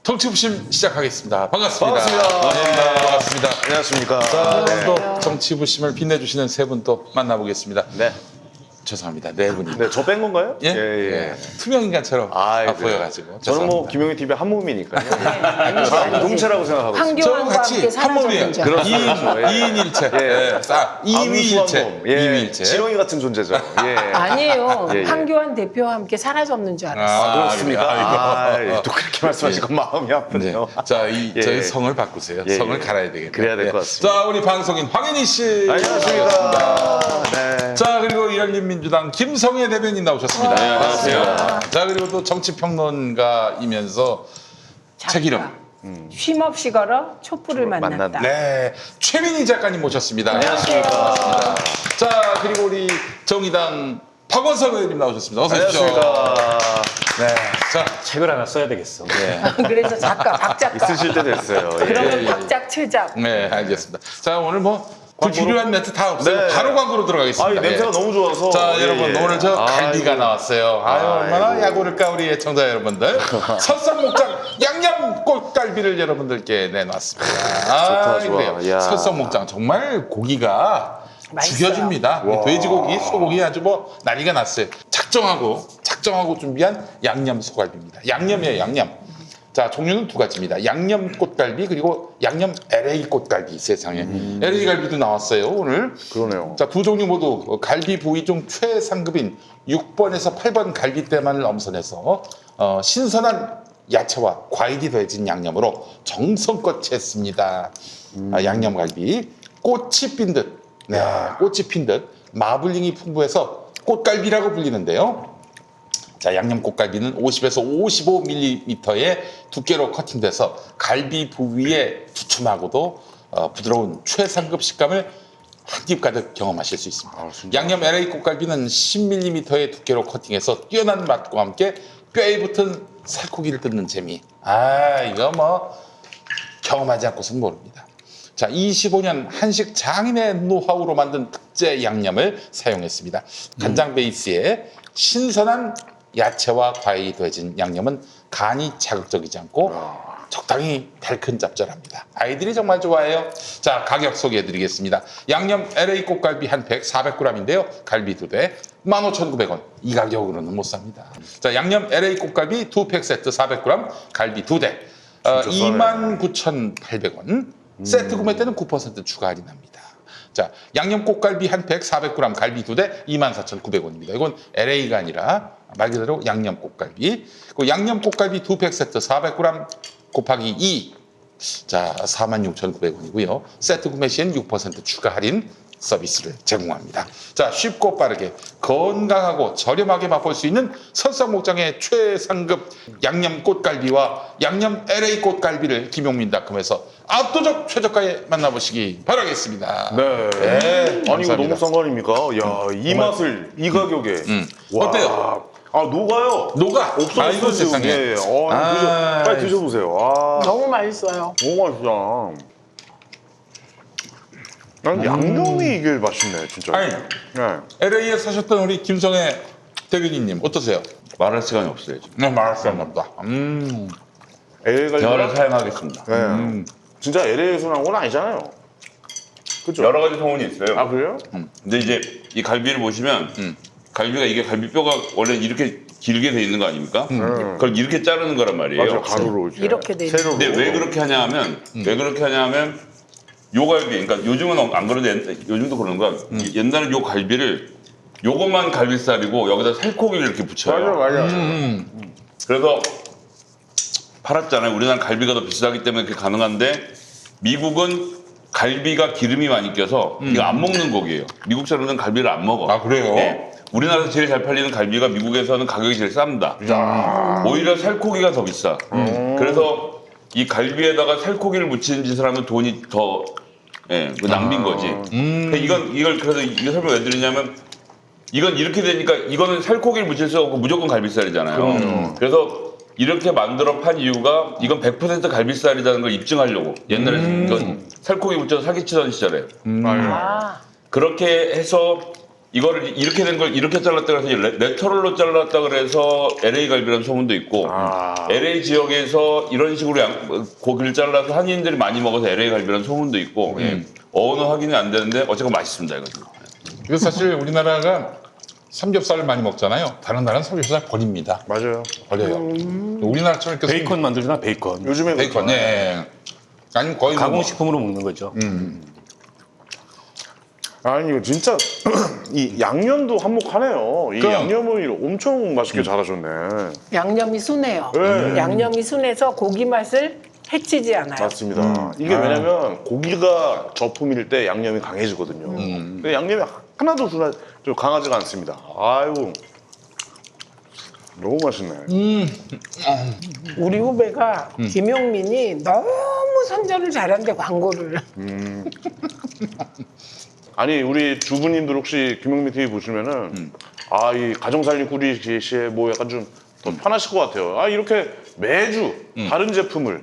정치부심 시작하겠습니다. 반갑습니다. 반갑습니다. 반갑습니다. 안녕하십니까. 자, 네. 오늘도 정치부심을 빛내주시는 세 분 또 만나보겠습니다. 네. 죄송합니다. 네 분이. 네, 저 뺀 건가요? 예? 예. 투명 인간처럼 보여가지고. 저는 뭐 김용희 TV의 한 몸이니까요. 아니지, 아니지. 동체라고 생각하고 있습니다. 황교안과 같이 함께 한 몸이에요. 사라졌는 줄. 그렇죠. 2인 일체. 예. 2위일체. 예. 2위일체. 지렁이 같은 존재죠. 예. 아니에요. 예, 예. 황교안 대표와 함께 사라졌는 줄 알았어요. 아, 그렇습니까? 아이고. 또 그렇게 말씀하시고 마음이 네. 아프네요. 자, 예. 저희 성을 바꾸세요. 예, 성을 예. 갈아야 되겠네요. 그래야 될 것 같습니다. 자, 우리 방송인 황인희 씨. 안녕하십니까. 네. 자, 그리고 열린민주당 김성애 대변인 나오셨습니다. 네, 안녕하세요. 자, 그리고 또 정치평론가이면서 책 이름. 쉼없이 걸어 촛불을 만났다. 만난다. 네, 최민희 작가님 모셨습니다. 안녕하십니까. 자, 그리고 우리 정의당 박원석 의원님 나오셨습니다. 어서 오십시오. 안녕하십니까. 네, 자, 책을 하나 써야 되겠어. 그래서 박 작가. 있으실 때 됐어요. 예. 그러면 박작 최작. 네, 알겠습니다. 자, 오늘 뭐 불필요한 멘트 다 없어요. 네. 바로 광고로 들어가겠습니다. 냄새가 예. 너무 좋아서. 자, 예, 여러분 예. 오늘 저 갈비가 아이고. 나왔어요. 아유, 얼마나 아이고. 야구를까 우리 애청자 여러분들. 설성목장 양념 꽃갈비를 여러분들께 내놨습니다. 좋다, 좋아. 이거요. 야. 설성목장 정말 고기가 맛있어요. 죽여줍니다. 와. 돼지고기, 소고기 아주 뭐 난리가 났어요. 작정하고 준비한 양념 소갈비입니다. 양념이에요, 양념. 자, 종류는 두 가지입니다. 양념 꽃갈비 그리고 양념 LA 꽃갈비 세상에. LA 갈비도 나왔어요, 오늘. 그러네요. 자, 두 종류 모두 갈비 부위 중 최상급인 6번에서 8번 갈비대만을 엄선해서 신선한 야채와 과일이 더해진 양념으로 정성껏 쟀습니다. 양념갈비. 꽃이 핀 듯, 네, 꽃이 핀 듯 마블링이 풍부해서 꽃갈비라고 불리는데요. 자, 양념 꽃갈비는 50에서 55mm의 두께로 커팅돼서 갈비 부위에 두툼하고도 부드러운 최상급 식감을 한 입 가득 경험하실 수 있습니다. 양념 LA 꽃갈비는 10mm의 두께로 커팅해서 뛰어난 맛과 함께 뼈에 붙은 살코기를 뜯는 재미. 이거 뭐 경험하지 않고서는 모릅니다. 자, 25년 한식 장인의 노하우로 만든 특제 양념을 사용했습니다. 간장 베이스에 신선한 야채와 과일이 더해진 양념은 간이 자극적이지 않고 적당히 달큰짭짤합니다. 아이들이 정말 좋아해요. 자, 가격 소개해드리겠습니다. 양념 LA 꽃갈비 한 팩 400g인데요. 갈비 2대 15,900원. 이 가격으로는 못 삽니다. 자, 양념 LA 꽃갈비 2팩 세트 400g, 갈비 2대 29,800원. 세트 구매 때는 9% 추가 할인합니다. 자, 양념 꽃갈비 한 팩 400g, 갈비 2대 24,900원입니다. 이건 LA가 아니라 말 그대로 양념 꽃갈비. 그 양념 꽃갈비 2팩 세트 400g 곱하기 2. 자, 46,900원이고요. 세트 구매 시엔 6% 추가 할인 서비스를 제공합니다. 자, 쉽고 빠르게 건강하고 저렴하게 맛볼 수 있는 설성목장의 최상급 양념 꽃갈비와 양념 LA 꽃갈비를 김용민닷컴에서 압도적 최저가에 만나보시기 바라겠습니다. 네. 아니, 이거 감사합니다. 너무 싼 거 아닙니까? 야, 이 맛을 이 가격에. 와. 어때요? 녹아요. 녹아. 없어졌어요, 지금. 세상에. 예. 빨리 드셔보세요. 너무 맛있어요. 너무 맛있다. 난 양념이 이게 맛있네, 진짜. 아니, 네. LA에 사셨던 우리 김성애 대변인님 어떠세요? 말할 시간이 없어요. 지금. 네, 말할 수 없나 보다. LA가 대화를 사용하겠습니다. 네. 진짜 LA에서 나온 건 아니잖아요. 그죠? 여러 가지 소문이 있어요. 아, 그래요? 근데 이제 이 갈비를 보시면 갈비가 이게 갈비뼈가 원래 이렇게 길게 돼 있는 거 아닙니까? 그걸 이렇게 자르는 거란 말이에요. 맞아, 가루로 이렇게 돼 있는 세로로. 근데 왜 그렇게 하냐면 요 갈비, 그러니까 요즘은 안 그러는데 요즘도 그러는 거야. 옛날에 요 갈비를 요것만 갈비살이고 여기다 살코기를 이렇게 붙여요. 맞아. 그래서 팔았잖아요. 우리나라 갈비가 더 비싸기 때문에 그게 가능한데 미국은 갈비가 기름이 많이 껴서 이거 안 먹는 고기예요. 미국 사람들은 갈비를 안 먹어. 아, 그래요? 네. 우리나라에서 제일 잘 팔리는 갈비가 미국에서는 가격이 제일 쌉니다. 오히려 살코기가 더 비싸. 그래서 이 갈비에다가 살코기를 묻히는 짓을 하면 돈이 더 낭비인 거지. 그러니까 이걸 그래서 이거 설명 왜 드리냐면 이건 이렇게 되니까 이거는 살코기를 묻힐 수 없고 무조건 갈비살이잖아요. 그래서 이렇게 만들어 판 이유가 이건 100% 갈비살이라는 걸 입증하려고 옛날에 살코기 묻혀서 사기치던 시절에 아, 그렇게 해서 이거를 이렇게 된 걸 이렇게 잘랐다 그래서 레터럴로 잘랐다 그래서 LA 갈비라는 소문도 있고 LA 지역에서 이런 식으로 고기를 잘라서 한인들이 많이 먹어서 LA 갈비라는 소문도 있고 어느 확인이 안 되는데 어쨌건 맛있습니다 이거. 이거 사실 우리나라가 삼겹살을 많이 먹잖아요. 다른 나라는 삼겹살 버립니다. 맞아요. 버려요. 우리나라처럼 이렇게 베이컨 만들잖아, 베이컨. 요즘에 베이컨, 네. 아니 거의 뭐 가공식품으로 먹는 거죠. 아니 이거 진짜 이 양념도 한몫하네요. 이 그럼. 양념을 엄청 맛있게 잘하셨네. 양념이 순해요. 네. 양념이 순해서 고기 맛을 해치지 않아요. 맞습니다. 이게 왜냐면 고기가 저품일 때 양념이 강해지거든요. 근데 양념이 하나도 좀 강하지가 않습니다. 아이고 너무 맛있네. 우리 후배가 김용민이 너무 선전을 잘하는데 광고를. 아니 우리 주부님들 혹시 김용민 TV 보시면은 아 이 가정살림 꾸리기 시에 뭐 약간 좀 더 편하실 것 같아요. 아 이렇게 매주 다른 제품을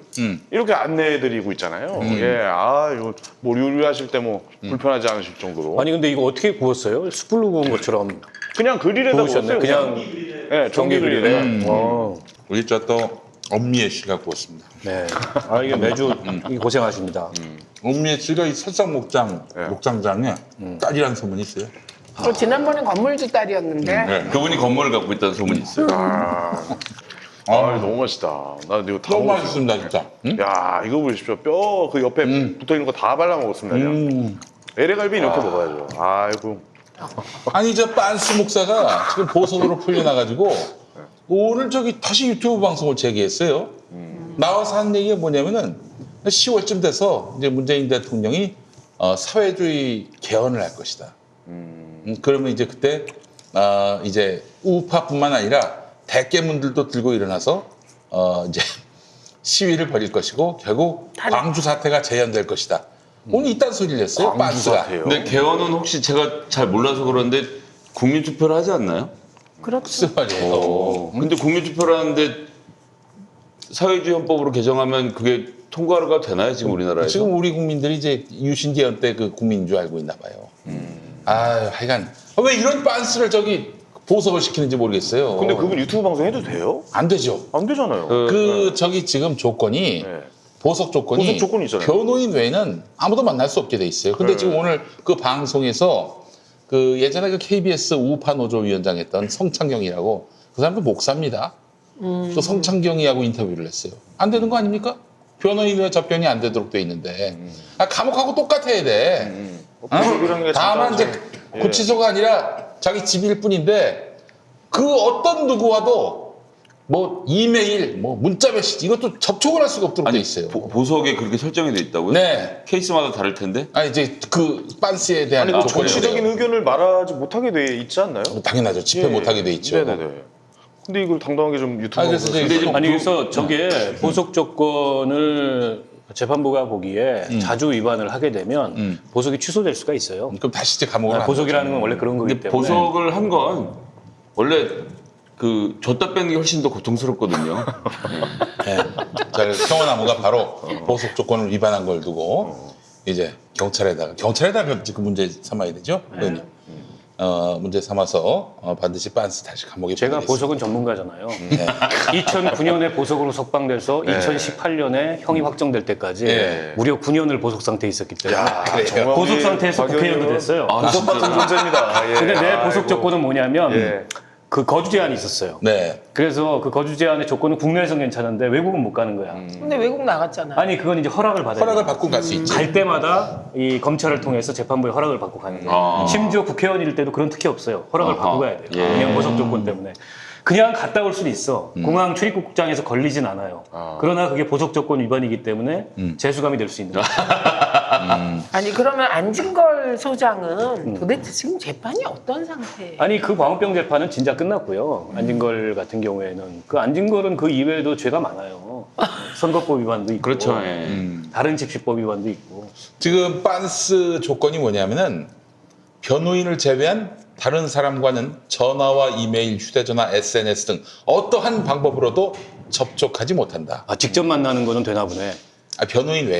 이렇게 안내해드리고 있잖아요. 예, 아 이거 뭐 요리하실 때 뭐 불편하지 않으실 정도로. 아니 근데 이거 어떻게 구웠어요? 숯불로 구운 것처럼 그냥 그릴에다 구우셨네. 구웠어요. 그냥 예, 전기 그릴에. 어, 또 엄미애 씨가 구웠습니다. 네. 아 이게 매주 이 고생하십니다. 엄미애 씨가 이 설상 목장장에 딸이라는 소문이 있어요. 또 지난번에 건물주 딸이었는데 네. 그분이 건물을 갖고 있다는 소문이 있어요. 아, 너무 맛있다. 나 이거 다 너무 먹었어요. 맛있습니다, 진짜. 응? 야 이거 보십시오. 뼈 그 옆에 붙어 있는 거 다 발라 먹었습니다. 그냥. LA 갈비 이렇게 먹어야죠. 아이고. 아니 저 빤스 목사가 지금 보석으로 풀려나가지고 오늘 저기 다시 유튜브 방송을 재개했어요. 나와서 한 얘기가 뭐냐면은 10월쯤 돼서 이제 문재인 대통령이 사회주의 개헌을 할 것이다. 그러면 이제 그때 이제 우파뿐만 아니라 대깨문들도 들고 일어나서 이제 시위를 벌일 것이고 결국 광주 사태가 재현될 것이다. 오늘 이딴 소리를 했어요. 광주 빤스가. 사태요? 근데 개헌은 혹시 제가 잘 몰라서 그런데 국민 투표를 하지 않나요? 그렇죠. 무슨 말이에요. 근데 국민 투표를 하는데 사회주의 헌법으로 개정하면 그게 통과가 되나요 지금 우리나라에서? 지금 우리 국민들이 이제 유신 개헌 때 그 국민인 줄 알고 있나 봐요. 아, 하여간 왜 이런 빤스를 저기 보석을 시키는지 모르겠어요. 근데 그분 유튜브 방송 해도 돼요? 안 되죠. 안 되잖아요. 그 저기 지금 조건이 네. 보석 조건이 보석 조건이 있잖아요. 변호인 외에는 아무도 만날 수 없게 돼 있어요. 근데 네. 지금 오늘 그 방송에서 그 예전에 그 KBS 우파 노조 위원장 했던 성창경이라고 그 사람도 목사입니다. 그 성창경이하고 인터뷰를 했어요. 안 되는 거 아닙니까? 변호인 외 접견이 안 되도록 돼 있는데 감옥하고 똑같아야 돼. 보석이라는 게 다만 이제 잠깐 좀- 예. 구치소가 아니라 자기 집일 뿐인데 그 어떤 누구와도 뭐 이메일, 뭐 문자 메시지 이것도 접촉을 할 수가 없도록 돼 있어요. 보석에 그렇게 설정이 돼 있다고요? 네. 케이스마다 다를 텐데. 아니 이제 그 빤스에 대한 아니 그 조건이 정치적인 그래요. 의견을 말하지 못하게 돼 있지 않나요? 당연하죠. 집회 못하게 돼 있죠. 네네네. 근데 이걸 당당하게 좀 유튜브 아니, 그래서 방송에서 이제 아니 그래서 저게 보석 조건을 재판부가 보기에 자주 위반을 하게 되면 보석이 취소될 수가 있어요. 그럼 다시 이제 감옥을 안 보석이라는 건 원래 그런 거기 근데 때문에 보석을 한 건 원래 그 줬다 빼는 게 훨씬 더 고통스럽거든요. 네. 자, 평원나무가 바로 보석 조건을 위반한 걸 두고 이제 경찰에다가 그 문제 삼아야 되죠. 그거는요. 문제 삼아서 반드시 빤스 다시 감옥에 제가 보내겠습니다. 보석은 전문가잖아요. 네. 2009년에 보석으로 석방돼서 2018년에 형이 확정될 때까지 네. 무려 9년을 보석 상태에 있었기 때문에 정말 보석 우리 상태에서 박 의원은 국회의원도 됐어요. 보석 같은 존재입니다. 예. 근데 내 아이고. 보석 조건은 뭐냐면 예. 그 거주 제한이 있었어요. 네. 그래서 그 거주 제한의 조건은 국내에선 괜찮은데 외국은 못 가는 거야. 근데 외국 나갔잖아요. 아니 그건 이제 허락을 받아야 허락을 돼요. 받고 갈 수 있지. 갈 때마다 이 검찰을 통해서 재판부에 허락을 받고 가는 거예요. 심지어 국회의원일 때도 그런 특혜 없어요. 허락을 받고 가야 돼요. 예. 그냥 보석 조건 때문에. 그냥 갔다 올 수는 있어. 공항 출입국장에서 걸리진 않아요. 그러나 그게 보석 조건 위반이기 때문에 재수감이 될 수 있는 거예요. 아니 그러면 안진걸 소장은 도대체 지금 재판이 어떤 상태예요? 아니 그 광우병 재판은 진짜 끝났고요. 안진걸 같은 경우에는 그 안진걸은 그 이외에도 죄가 많아요. 선거법 위반도 있고, 그렇죠. 예. 다른 집시법 위반도 있고. 지금 빤스 조건이 뭐냐면은 변호인을 제외한 다른 사람과는 전화와 이메일, 휴대전화, SNS 등 어떠한 방법으로도 접촉하지 못한다. 아 직접 만나는 거는 되나 보네. 변호인 외에.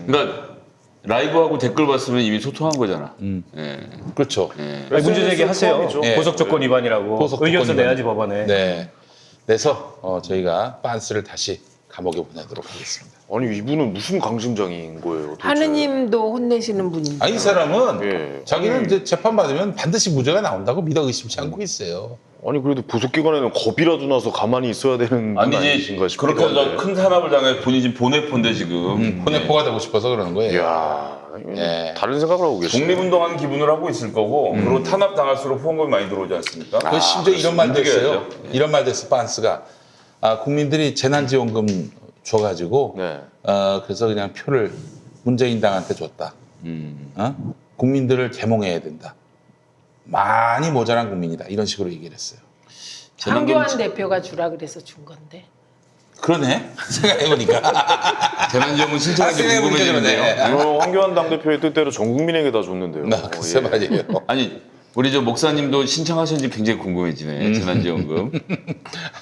그러니까 라이브하고 댓글 봤으면 이미 소통한 거잖아. 예. 그렇죠. 아니, 문제 제기하세요. 포함이죠. 예. 보석 조건 위반이라고. 보석 의견서 조건 위반. 내야지 법안에. 네. 그래서 저희가 빤스를 다시 감옥에 보내도록 하겠습니다. 아니 이분은 무슨 강심장인 거예요? 도대체? 하느님도 혼내시는 분인데. 아니 이 사람은 예. 자기는 이제 재판 받으면 반드시 무죄가 나온다고 믿어 의심치 않고 있어요. 아니 그래도 보석기관에는 겁이라도 나서 가만히 있어야 되는 분 아니지. 아니신가 싶기도 그렇게 해서 한데. 큰 산업을 당해 본인이 지금 보내폰데 지금. 혼내포가 되고 싶어서 그러는 거예요. 이야, 예. 다른 생각을 하고 계시네. 독립운동한 기분을 하고 있을 거고 그리고 탄압 당할수록 후원금이 많이 들어오지 않습니까? 그 심지어 이런 말도 했어요. 움직여야죠. 이런 말도 했어 빤스가. 국민들이 재난지원금 줘가지고 네. 그래서 그냥 표를 문재인 당한테 줬다. 국민들을 계몽해야 된다. 많이 모자란 국민이다. 이런 식으로 얘기를 했어요. 황교안 대표가 주라 그래서 준 건데. 그러네. 생각해보니까. 재난지원금 신청한 게 생각해보니까 궁금해지는데요. 그러네. 이거 황교안 당대표의 뜻대로 전 국민에게 다 줬는데요. 글쎄 예. 말이에요. 아니 우리 저 목사님도 신청하셨는지 굉장히 궁금해지네. 재난지원금.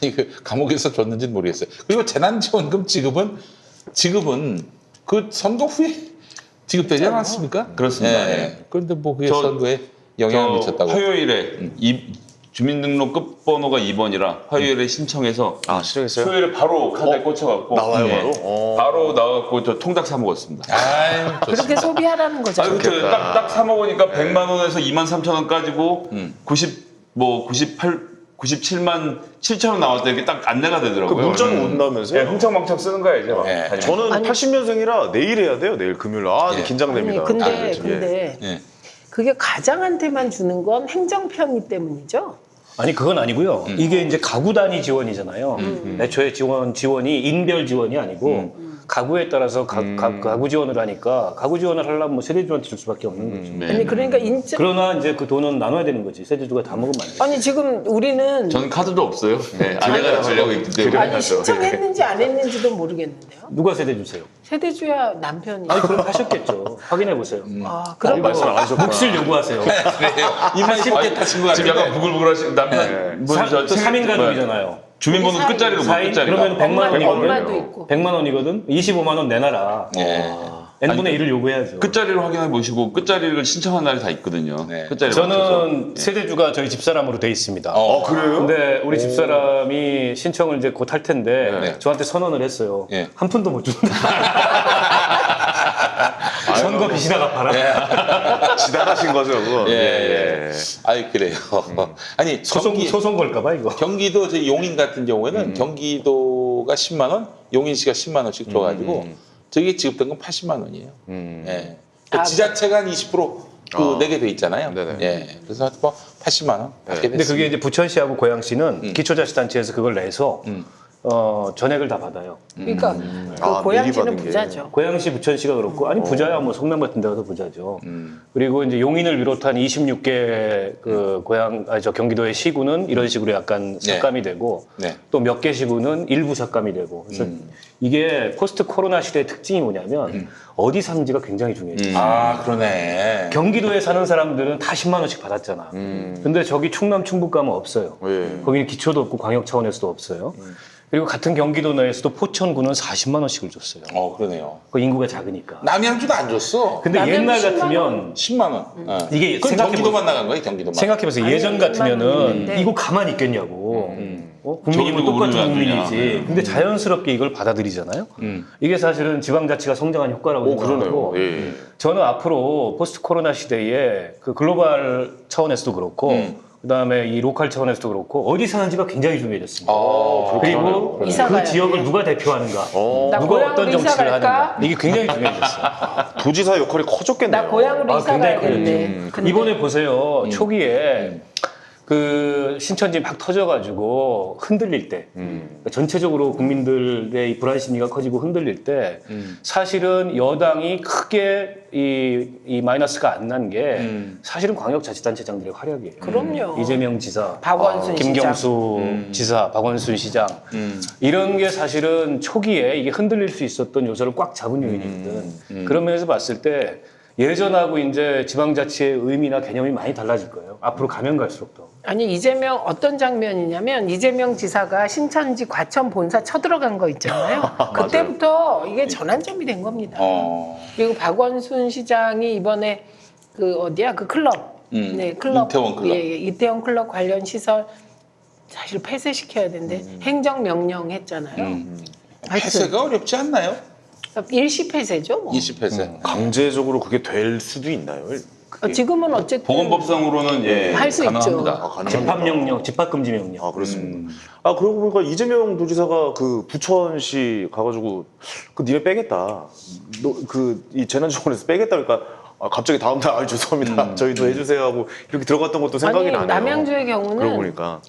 아니 그 감옥에서 줬는지는 모르겠어요. 그리고 재난지원금 지급은 그 선거 후에 지급되지 않았습니까? 그렇습니다. 예. 예. 그런데 뭐 그게 저- 선거에 영향을 미쳤다고. 화요일에 주민등록 끝번호가 2번이라 화요일에 신청해서 아 시작했어요? 수요일에 바로 카드에 꽂혀갖고 나와요 예. 바로? 바로 나와갖고 저 통닭 사 먹었습니다. 아유, 좋습니다. 그렇게 소비하라는 거죠. 아유, 딱딱 사 먹으니까 100만 원에서 2만 3천 원까지고 97만 7천 원 나왔다 이렇게 딱 안내가 그 되더라고요. 문자는 온다면서요? 예, 흥청망청 쓰는 거야 이제 막. 예. 다니면서. 저는 아니- 80년생이라 내일 해야 돼요. 내일 금요일. 아 예. 긴장됩니다. 아니, 근데 그렇죠. 예. 예. 그게 가장한테만 주는 건 행정편의 때문이죠. 아니 그건 아니고요. 이게 이제 가구 단위 지원이잖아요. 애초에 지원이 인별 지원이 아니고 가구에 따라서 가구 지원을 하니까 가구 지원을 하려면 뭐 세대주한테 줄 수밖에 없는 거죠. 네. 아니 그러니까 인적 그러나 이제 그 돈은 나눠야 되는 거지. 세대주가 다 먹으면 안 돼. 아니 지금 우리는 저는 카드도 없어요. 네, 아내가 전려고 있기 때문에. 아니 신청했는지 안 했는지도 모르겠는데요. 누가 세대주세요? 세대주야 남편이. 아니 그럼 하셨겠죠. 확인해 보세요. 아 그런 말씀 안 하셨구나. 몫을 요구하세요. 이만 쉽게 타신 것 지금 같은데. 약간 부글부글하신 남편 분 또 저 3인 가족이잖아요. 주민번호 사인. 끝자리로 뭐 사인? 끝자리가. 그러면 100만 원이거든. 엄마도 있고. 100만 원이거든. 25만 원 내놔라. n분의 1을 요구해야죠. 끝자리를 확인해 보시고 끝자리를 신청한 날이 다 있거든요. 네. 끝자리 맞춰서. 저는 세대주가 저희 집사람으로 돼 있습니다. 아 그래요? 근데 우리 집사람이 신청을 이제 곧 할 텐데 네. 저한테 선언을 했어요. 예. 한 푼도 못 준다. 선거 빚이나 갚아라. 지단하신 거죠, 그거. 예. 아이 그래요. 아니 소송 걸까봐 이거. 경기도 저 용인 같은 경우에는 경기도가 10만 원, 용인시가 10만 원씩 줘가지고 저게 지급된 건 80만 원이에요. 예. 그 지자체가 한 20% 내게 돼 있잖아요. 네네. 예. 그래서 뭐 80만 원 받게 됐습니다. 근데 그게 이제 부천시하고 고양시는 기초자치단체에서 그걸 내서 전액을 다 받아요. 그러니까 그 아, 고양시는 미리 받은 게. 부자죠. 고양시, 부천시가 그렇고 아니 부자야 뭐 성남 같은 데 가서 부자죠. 그리고 이제 용인을 비롯한 26개 그 경기도의 시구는 이런 식으로 약간 삭감이 되고 네. 또 몇 개 시구는 일부 삭감이 되고 그래서 이게 포스트 코로나 시대의 특징이 뭐냐면 어디 사는지가 굉장히 중요해요. 아 그러네. 경기도에 사는 사람들은 다 10만 원씩 받았잖아. 근데 저기 충남 충북 가면 없어요. 예. 거기는 기초도 없고 광역 차원에서도 없어요. 그리고 같은 경기도 내에서도 포천구는 40만 원씩을 줬어요. 그러네요. 그 인구가 작으니까. 남양주도 안 줬어. 근데 남양주 옛날 10만 같으면 10만 원. 이게 그건 생각해보세요. 경기도만 나간 거예요, 경기도만. 생각해보세요. 아니, 예전 1만 같으면은 원인데. 이거 가만히 있겠냐고. 국민이면 저거 똑같은 모르면 안 국민이지. 되냐. 근데 자연스럽게 이걸 받아들이잖아요. 이게 사실은 지방자치가 성장한 효과라고 오 생각하고 그러네요. 예. 저는 앞으로 포스트 코로나 시대에 그 글로벌 차원에서도 그렇고 그다음에 이 로컬 차원에서도 그렇고 어디 사는지가 굉장히 중요해졌습니다. 그리고 이사 그 가야 지역을 돼. 누가 대표하는가, 나 누가 어떤 고향으로 이사 정치를 갈까? 하는가 이게 굉장히 중요해졌어요. 도지사 역할이 커졌겠네요. 나 고향으로 이사 굉장히 가야겠네. 근데 이번에 보세요. 초기에 그 신천지 막 터져가지고 흔들릴 때 그러니까 전체적으로 국민들의 이 불안 심리가 커지고 흔들릴 때 사실은 여당이 크게 이 마이너스가 안 난 게 사실은 광역자치단체장들의 활약이에요. 그럼요. 이재명 지사, 박원순 김경수 지사, 박원순 시장 이런 게 사실은 초기에 이게 흔들릴 수 있었던 요소를 꽉 잡은 요인이거든. 그런 면에서 봤을 때 예전하고 이제 지방자치의 의미나 개념이 많이 달라질 거예요. 앞으로 가면 갈수록 더. 아니 이재명 어떤 장면이냐면 이재명 지사가 신천지 과천 본사 쳐들어간 거 있잖아요. 그때부터 이게 전환점이 된 겁니다. 그리고 박원순 시장이 이번에 그 어디야 그 클럽, 네 클럽, 이태원 클럽. 예, 이태원 클럽 관련 시설 사실 폐쇄시켜야 되는데 행정 명령 했잖아요. 하여튼 폐쇄가 어렵지 않나요? 일시 폐쇄죠. 뭐. 20폐쇄. 강제적으로 그게 될 수도 있나요? 지금은 어쨌든 보건법상으로는 예, 할 수 있죠. 가능합니다. 집합명령, 집합금지 명령. 아 그렇습니다. 아 그러고 보니까 이재명 도지사가 그 부천시 가가지고 그 니네 빼겠다. 너 그 이 재난지원에서 빼겠다 그러니까 아, 갑자기 다음 날 아, 죄송합니다. 저희도 해주세요 하고 이렇게 들어갔던 것도 생각이 아니, 나네요. 남양주의 경우는 그러고 보니까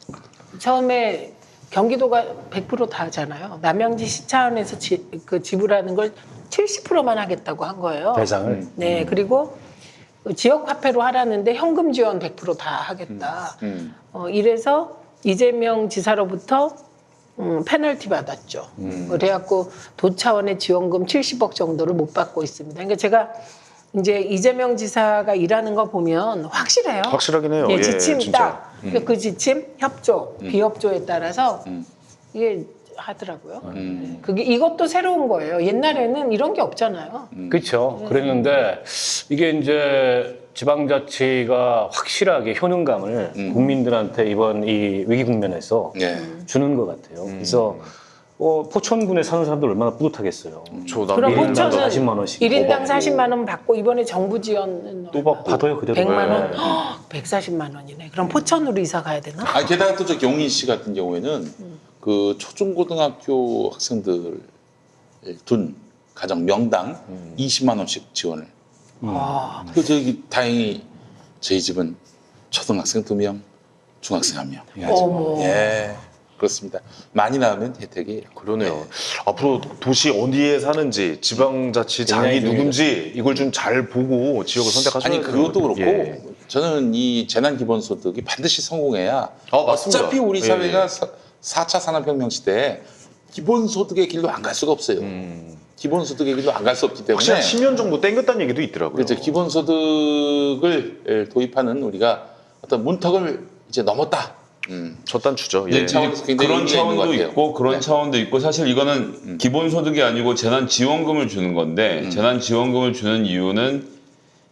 처음에 경기도가 100% 다 하잖아요. 남양주 시차원에서 그 지불하는 걸 70%만 하겠다고 한 거예요. 배상을. 네, 그리고 지역 화폐로 하라는데 현금 지원 100% 다 하겠다. 이래서 이재명 지사로부터 페널티 받았죠. 그래갖고 도 차원의 지원금 70억 정도를 못 받고 있습니다. 그러니까 제가 이제 이재명 지사가 일하는 거 보면 확실해요. 확실하긴 해요. 예, 예, 지침 진짜. 딱. 그 지침, 협조, 비협조에 따라서 이게 하더라고요. 그게 이것도 새로운 거예요. 옛날에는 이런 게 없잖아요. 그렇죠. 그랬는데 이게 이제 지방자치가 확실하게 효능감을 국민들한테 이번 이 위기 국면에서 예. 주는 것 같아요. 그래서 포천군에 사는 사람들 얼마나 뿌듯하겠어요. 저 그럼 남 포천은 40만 원씩 1인당 40만 원 받고 이번에 정부 지원은 또 받고 받아요 그대로. 100만 원? 네. 140만 원이네. 그럼 포천으로 이사 가야 되나? 아 게다가 또 저 용인시 같은 경우에는 그 초중고등학교 학생들 둔 가정 명당 20만 원씩 지원을. 그 저기 다행히 저희 집은 초등학생 2명, 중학생 1명. 어머. 예. 그렇습니다. 많이 나오면 혜택이 그러네요. 앞으로 도시 어디에 사는지 지방자치장이 굉장히 누군지 이걸 좀 잘 보고 지역을 선택하셔야 아니 돼요. 그것도 그렇고 예. 저는 이 재난 기본소득이 반드시 성공해야 맞습니다. 어차피 우리 예, 사회가 예. 4차 산업혁명 시대에 기본소득의 길로 안 갈 수가 없어요. 기본소득의 길로 안 갈 수 없기 때문에 확실히 한 10년 정도 땡겼다는 얘기도 있더라고요. 그렇죠. 기본소득을 도입하는 우리가 어떤 문턱을 이제 넘었다. 첫 단추죠. 네, 예. 차원에서 굉장히 그런 의미가 있는 것 차원도 같아요. 있고 그런 네. 차원도 있고 사실 이거는 기본소득이 아니고 재난지원금을 주는 건데 재난지원금을 주는 이유는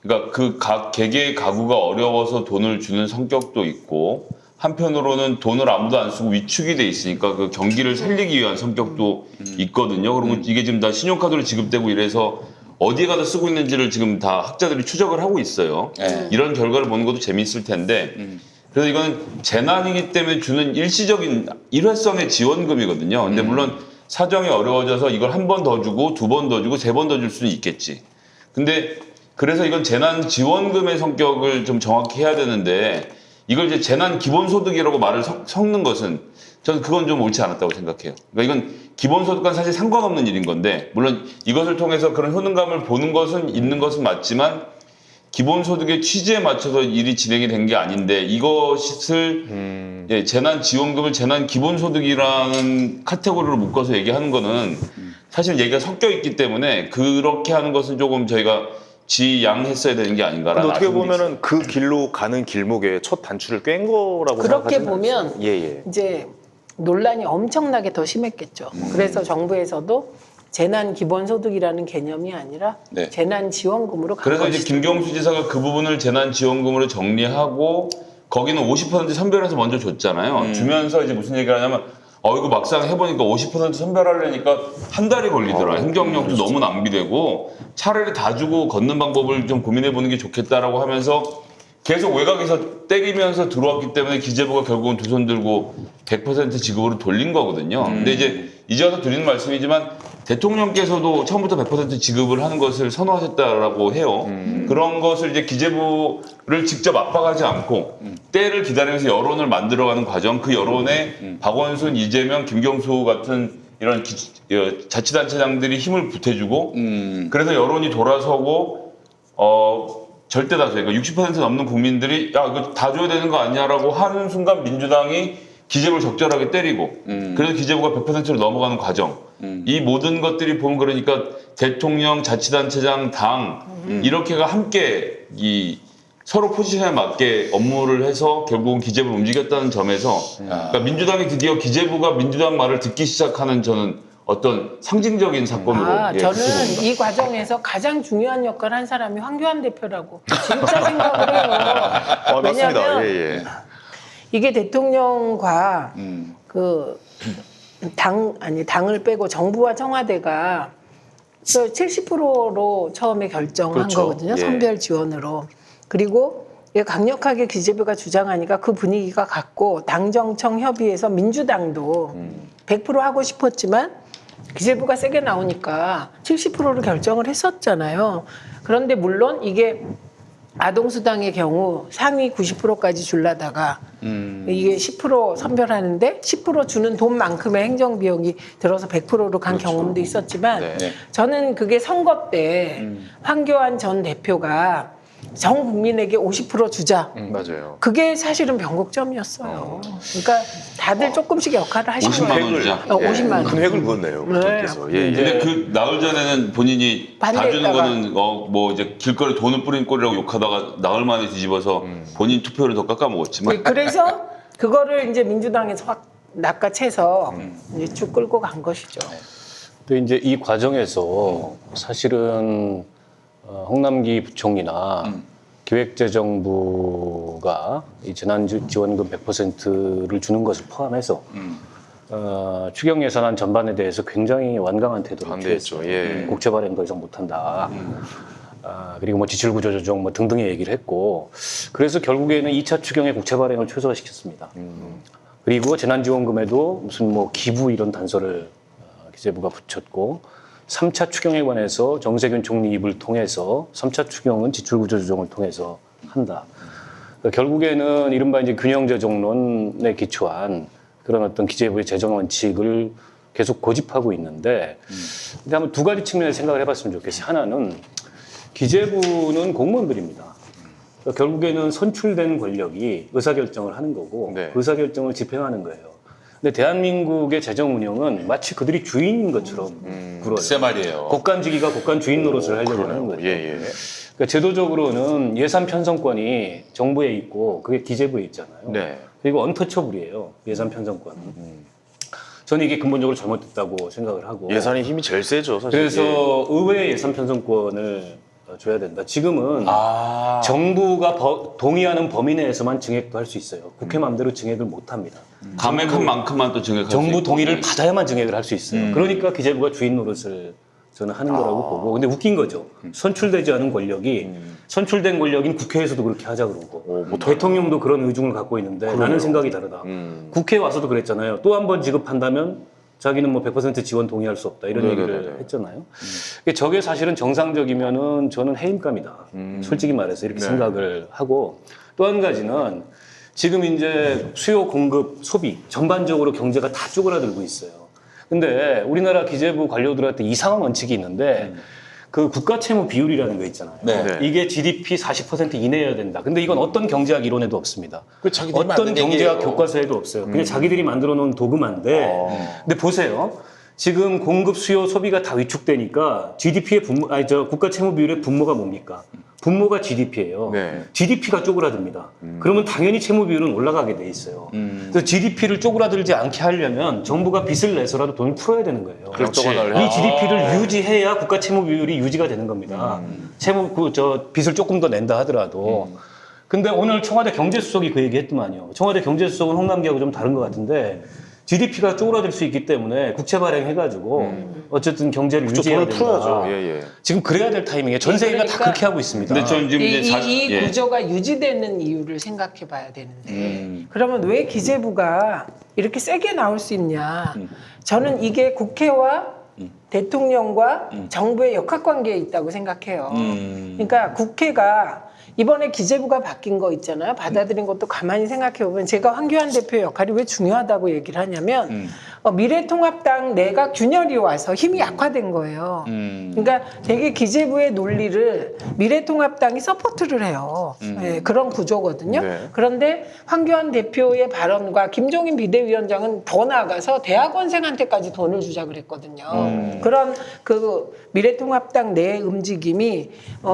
그러니까 그 각 개개의 가구가 어려워서 돈을 주는 성격도 있고 한편으로는 돈을 아무도 안 쓰고 위축이 돼 있으니까 그 경기를 살리기 위한 성격도 있거든요. 그리고 이게 지금 다 신용카드로 지급되고 이래서 어디에 가서 쓰고 있는지를 지금 다 학자들이 추적을 하고 있어요. 네. 이런 결과를 보는 것도 재미있을 텐데 그래서 이건 재난이기 때문에 주는 일시적인 일회성의 지원금이거든요. 근데 물론 사정이 어려워져서 이걸 한 번 더 주고 2번 더 주고 3번 더 줄 수는 있겠지. 근데 그래서 이건 재난 지원금의 성격을 좀 정확히 해야 되는데 이걸 이제 재난 기본소득이라고 말을 섞는 것은 저는 그건 좀 옳지 않았다고 생각해요. 그러니까 이건 기본소득과는 사실 상관없는 일인 건데 물론 이것을 통해서 그런 효능감을 보는 것은 있는 것은 맞지만 기본소득의 취지에 맞춰서 일이 진행이 된 게 아닌데 이것을 예, 재난지원금을 재난기본소득이라는 카테고리로 묶어서 얘기하는 거는 사실 얘기가 섞여 있기 때문에 그렇게 하는 것은 조금 저희가 지양했어야 되는 게 아닌가라는 근데 어떻게 아쉬움이 있어요. 보면은 그 길로 가는 길목에 첫 단추를 꿰인 거라고 그렇게 생각하시나요? 보면 예. 이제 논란이 엄청나게 더 심했겠죠. 그래서 정부에서도 재난 기본소득이라는 개념이 아니라 네. 재난 지원금으로 간 그래서 이제 것이죠. 김경수 지사가 그 부분을 재난지원금으로 정리하고 거기는 50% 선별해서 먼저 줬잖아요. 주면서 이제 무슨 얘기를 하냐면 이거 막상 해보니까 50% 선별하려니까 한 달이 걸리더라. 행정력도 너무 낭비되고 차라리 다 주고 걷는 방법을 좀 고민해보는 게 좋겠다라고 하면서 계속 외곽에서 때리면서 들어왔기 때문에 기재부가 결국은 두 손 들고 100% 지급으로 돌린 거거든요. 근데 이제 와서 드리는 말씀이지만 대통령께서도 처음부터 100% 지급을 하는 것을 선호하셨다라고 해요. 그런 것을 이제 기재부를 직접 압박하지 않고 때를 기다리면서 여론을 만들어가는 과정, 그 여론에 박원순, 이재명, 김경수 같은 이런 자치단체장들이 힘을 보태주고 그래서 여론이 돌아서고 절대 다수, 그러니까 60% 넘는 국민들이 야 이거 다 줘야 되는 거 아니냐라고 하는 순간 민주당이 기재부를 적절하게 때리고 그래서 기재부가 100%로 넘어가는 과정 이 모든 것들이 보면 그러니까 대통령, 자치단체장, 당 이렇게가 함께 이 서로 포지션에 맞게 업무를 해서 결국은 기재부를 움직였다는 점에서 그러니까 민주당이 드디어 기재부가 민주당 말을 듣기 시작하는 저는 어떤 상징적인 사건으로 예, 저는 그렇게 이 과정에서 가장 중요한 역할을 한 사람이 황교안 대표라고 진짜 생각을 해요. 맞습니다. 왜냐하면 예, 예. 이게 대통령과 그 당을 빼고 정부와 청와대가 70%로 처음에 결정한 그렇죠. 거거든요. 예. 선별 지원으로. 그리고 이게 강력하게 기재부가 주장하니까 그 분위기가 갔고 당정청 협의에서 민주당도 100% 하고 싶었지만 기재부가 세게 나오니까 70%로 결정을 했었잖아요. 그런데 물론 이게 아동수당의 경우 상위 90%까지 줄라다가 이게 10% 선별하는데 10% 주는 돈만큼의 행정비용이 들어서 100%로 간 경험도 있었지만 네. 저는 그게 선거 때 황교안 전 대표가 전 국민에게 50% 주자. 맞아요. 그게 사실은 변곡점이었어요. 그러니까 다들 조금씩 역할을 하신 50만 거예요. 원 주자. 50만 원. 큰 획을 그었네요. 그분께서. 예, 예. 근데 그 나흘 전에는 본인이 봐주는 반대했다가. 거는 뭐 이제 길거리 돈을 뿌린 꼴이라고 욕하다가 나흘 만에 뒤집어서 본인 투표를 더 깎아먹었지만 그래서 그거를 이제 민주당에서 확 낚아채서 이제 쭉 끌고 간 것이죠. 근데 이제 이 과정에서 사실은 홍남기 부총리나 기획재정부가 이 재난지원금 100%를 주는 것을 포함해서 추경 예산안 전반에 대해서 굉장히 완강한 태도를 반대했죠. 취했어요. 예. 국채 발행 더 이상 못한다. 그리고 뭐 지출구조 조정 뭐 등등의 얘기를 했고 그래서 결국에는 2차 추경의 국채 발행을 최소화시켰습니다. 그리고 재난지원금에도 무슨 뭐 기부 이런 단서를 기재부가 붙였고 3차 추경에 관해서 정세균 총리 입을 통해서 3차 추경은 지출구조 조정을 통해서 한다. 그러니까 결국에는 이른바 이제 균형재정론에 기초한 그런 어떤 기재부의 재정 원칙을 계속 고집하고 있는데 근데 한번 두 가지 측면에서 생각을 해봤으면 좋겠어요. 하나는 기재부는 공무원들입니다. 그러니까 결국에는 선출된 권력이 의사결정을 하는 거고 네. 그 의사결정을 집행하는 거예요. 근데 대한민국의 재정 운영은 마치 그들이 주인인 것처럼 굴어요. 글쎄 말이에요. 국간지기가 국간 주인 노릇을 하려고 하는 거죠. 예, 예. 그러니까 제도적으로는 예산 편성권이 정부에 있고 그게 기재부에 있잖아요. 네. 그리고 언터처블이에요. 예산 편성권은. 저는 이게 근본적으로 잘못됐다고 생각을 하고. 예산이 힘이 제일 세죠, 사실. 그래서 의회의 예산 편성권을 줘야 된다. 지금은 정부가 동의하는 범위 내에서만 증액도 할 수 있어요. 국회 마음대로 증액을 못 합니다. 감액한 만큼만 또 증액할 수 정부 있고. 동의를 받아야만 증액을 할 수 있어요. 그러니까 기재부가 주인 노릇을 저는 하는 거라고 보고. 근데 웃긴 거죠. 선출되지 않은 권력이 선출된 권력인 국회에서도 그렇게 하자 그러고 대통령도 그런 의중을 갖고 있는데 나는 생각이 다르다. 국회에 와서도 그랬잖아요. 또 한 번 지급한다면 자기는 뭐 100% 지원 동의할 수 없다 이런 얘기를 했잖아요. 저게 사실은 정상적이면은 저는 해임감이다. 솔직히 말해서 이렇게 생각을 하고 또 한 가지는 지금 이제 수요, 공급, 소비 전반적으로 경제가 다 쪼그라들고 있어요. 근데 우리나라 기재부 관료들한테 이상한 원칙이 있는데 그 국가 채무 비율이라는 거 있잖아요. 네. 이게 GDP 40% 이내여야 된다. 근데 이건 어떤 경제학 이론에도 없습니다. 그 자기들이 어떤 만든 경제학 얘기예요. 교과서에도 없어요. 그냥 자기들이 만들어 놓은 도구만데. 근데 보세요. 지금 공급, 수요, 소비가 다 위축되니까 GDP의 국가 채무 비율의 분모가 뭡니까? 분모가 GDP예요. 네. GDP가 쪼그라듭니다. 그러면 당연히 채무 비율은 올라가게 돼 있어요. 그래서 GDP를 쪼그라들지 않게 하려면 정부가 빚을 내서라도 돈을 풀어야 되는 거예요. 이 GDP를 유지해야 국가 채무 비율이 유지가 되는 겁니다. 빚을 조금 더 낸다 하더라도. 근데 오늘 청와대 경제수석이 그 얘기 했더만요. 청와대 경제수석은 홍남기하고 좀 다른 것 같은데 GDP가 쪼그라들 수 있기 때문에 국채 발행해가지고 어쨌든 경제를 유지해야 돈을 된다. 풀어야죠. 예, 예. 지금 그래야 될 타이밍에 전 세계가 다 그러니까 그렇게 하고 있습니다. 근데 저는 지금 이제 이 예. 구조가 유지되는 이유를 생각해 봐야 되는데 그러면 왜 기재부가 이렇게 세게 나올 수 있냐. 저는 이게 국회와 대통령과 정부의 역학관계에 있다고 생각해요. 그러니까 국회가 이번에 기재부가 바뀐 거 있잖아요. 받아들인 것도 가만히 생각해 보면 제가 황교안 대표의 역할이 왜 중요하다고 얘기를 하냐면 미래통합당 내각 균열이 와서 힘이 약화된 거예요. 그러니까 되게 기재부의 논리를 미래통합당이 서포트를 해요. 네, 그런 구조거든요. 네. 그런데 황교안 대표의 발언과 김종인 비대위원장은 더 나아가서 대학원생한테까지 돈을 주자 그랬거든요. 그런 그 미래통합당 내 움직임이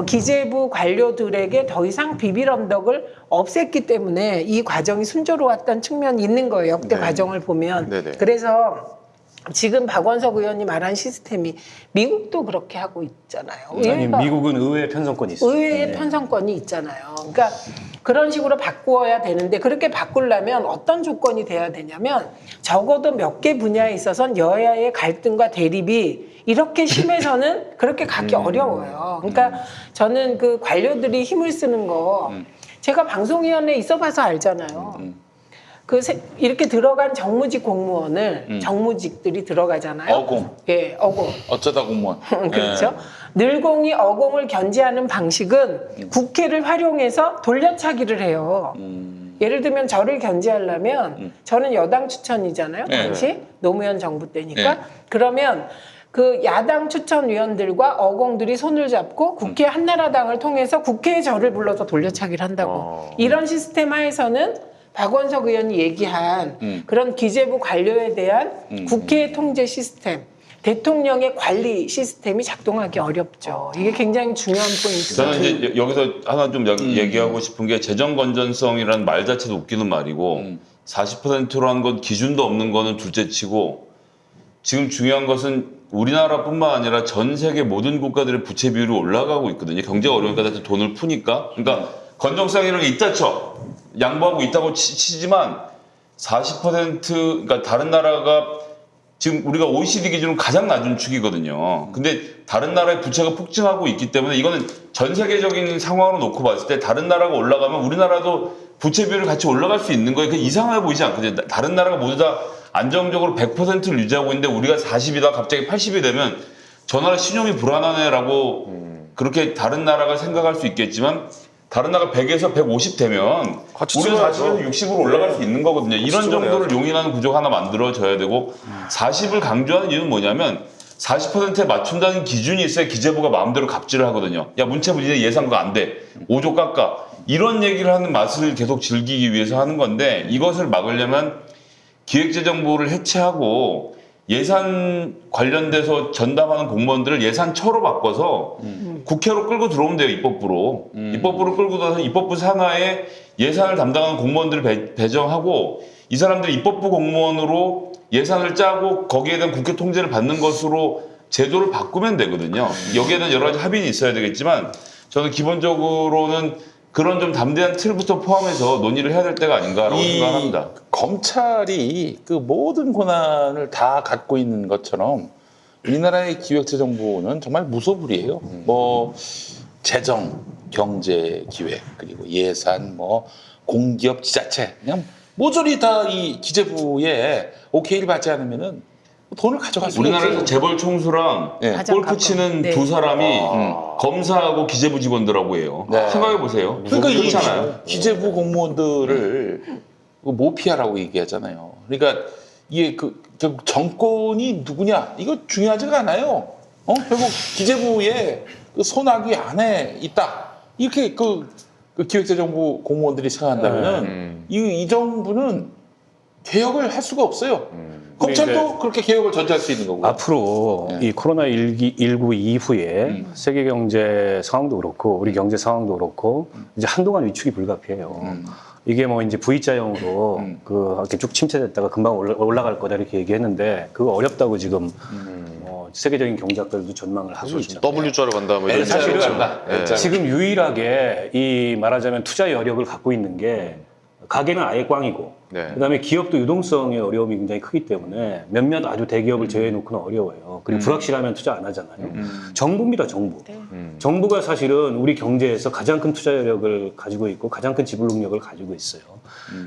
기재부 관료들에게 더 이상 비빌 언덕을 없앴기 때문에 이 과정이 순조로웠던 측면이 있는 거예요. 역대 네. 과정을 보면. 네네. 그래서 지금 박원석 의원이 말한 시스템이 미국도 그렇게 하고 있잖아요. 아니 의회가 미국은 의회 편성권이 있어요. 의회의 편성권이 있잖아요. 그러니까 그런 식으로 바꾸어야 되는데 그렇게 바꾸려면 어떤 조건이 돼야 되냐면 적어도 몇 개 분야에 있어서는 여야의 갈등과 대립이 이렇게 심해서는 그렇게 가기 어려워요. 그러니까 저는 그 관료들이 힘을 쓰는 거 제가 방송위원회에 있어봐서 알잖아요. 이렇게 들어간 정무직 공무원을 정무직들이 들어가잖아요. 어공. 예, 어공. 어쩌다 공무원. 그렇죠. 늘공이 어공을 견제하는 방식은 국회를 활용해서 돌려차기를 해요. 예를 들면 저를 견제하려면 저는 여당 추천이잖아요. 네. 당시 노무현 정부 때니까. 네. 그러면 그 야당 추천위원들과 어공들이 손을 잡고 국회 한나라당을 통해서 국회에 저를 불러서 돌려차기를 한다고. 이런 시스템 하에서는 박원석 의원이 얘기한 그런 기재부 관료에 대한 국회 통제 시스템, 대통령의 관리 시스템이 작동하기 어렵죠. 이게 굉장히 중요한 포인트죠. 저는 이제 여기서 하나 좀 얘기하고 싶은 게 재정 건전성이라는 말 자체도 웃기는 말이고 40%로 한 건 기준도 없는 거는 둘째치고 지금 중요한 것은 우리나라뿐만 아니라 전 세계 모든 국가들의 부채 비율이 올라가고 있거든요. 경제가 어려우니까 다들 돈을 푸니까. 그러니까 건전성이라는 게 있다 쳐. 양보하고 있다고 치지만 40% 그러니까 다른 나라가 지금 우리가 OECD 기준으로 가장 낮은 축이거든요. 근데 다른 나라의 부채가 폭증하고 있기 때문에 이거는 전 세계적인 상황으로 놓고 봤을 때 다른 나라가 올라가면 우리나라도 부채 비율이 같이 올라갈 수 있는 거예요. 그게 이상해 보이지 않거든요. 다른 나라가 모두 다 안정적으로 100%를 유지하고 있는데 우리가 40이다 갑자기 80이 되면 저 나라 신용이 불안하네라고 그렇게 다른 나라가 생각할 수 있겠지만 다른 나라가 100에서 150 되면 같이 우리는 찍어야죠. 40에서 60으로 올라갈 수 있는 거거든요. 이런 찍어내야죠. 정도를 용인하는 구조가 하나 만들어져야 되고 40을 강조하는 이유는 뭐냐면 40%에 맞춘다는 기준이 있어야 기재부가 마음대로 갑질을 하거든요. 야 문체부 니네 예산과 안 돼. 5조 깎아. 이런 얘기를 하는 맛을 계속 즐기기 위해서 하는 건데 이것을 막으려면 기획재정부를 해체하고 예산 관련돼서 전담하는 공무원들을 예산처로 바꿔서 국회로 끌고 들어오면 돼요. 입법부로. 입법부로 끌고 들어서 입법부 산하에 예산을 담당하는 공무원들을 배정하고 이 사람들이 입법부 공무원으로 예산을 짜고 거기에 대한 국회 통제를 받는 것으로 제도를 바꾸면 되거든요. 여기에 대한 여러 가지 합의는 있어야 되겠지만 저는 기본적으로는 그런 좀 담대한 틀부터 포함해서 논의를 해야 될 때가 아닌가라고 생각합니다. 검찰이 그 모든 권한을 다 갖고 있는 것처럼 우리나라의 기획재정부는 정말 무소불위예요. 뭐 재정, 경제 기획, 그리고 예산, 뭐 공기업 지자체 그냥 모조리 다 이 기재부에 오케이를 받지 않으면은 돈을 가져갈 수 우리나라에서 없어요. 재벌 총수랑 네. 가장 골프 치는 네. 두 사람이 검사하고 기재부 직원들하고 해요. 네. 생각해 보세요. 그러니까 이 그렇잖아요. 기재부 공무원들을 모피아라고 얘기하잖아요. 그러니까 이게 결국 정권이 누구냐 이거 중요하지가 않아요. 결국 기재부의 그 손아귀 안에 있다. 이렇게 그 기획재정부 공무원들이 생각한다면은 이 정부는 개혁을 할 수가 없어요. 검찰도 그렇게 개혁을 전제할 수 있는 거고. 앞으로 네. 이 코로나19 이후에 세계 경제 상황도 그렇고 우리 경제 상황도 그렇고 이제 한동안 위축이 불가피해요. 이게 뭐 이제 V자형으로 이렇게 쭉 침체됐다가 금방 올라갈 거다 이렇게 얘기했는데 그거 어렵다고 지금 세계적인 경제학자들도 전망을 하고 있죠. W자로 간다 뭐 이런 사실은 얘기죠. 네. 지금 유일하게 이 말하자면 투자 여력을 갖고 있는 게 가게는 아예 꽝이고 네. 그다음에 기업도 유동성의 어려움이 굉장히 크기 때문에 몇몇 아주 대기업을 제외해놓고는 어려워요. 그리고 불확실하면 투자 안 하잖아요. 정부입니다, 정부. 정부가 사실은 우리 경제에서 가장 큰 투자 여력을 가지고 있고 가장 큰 지불 능력을 가지고 있어요.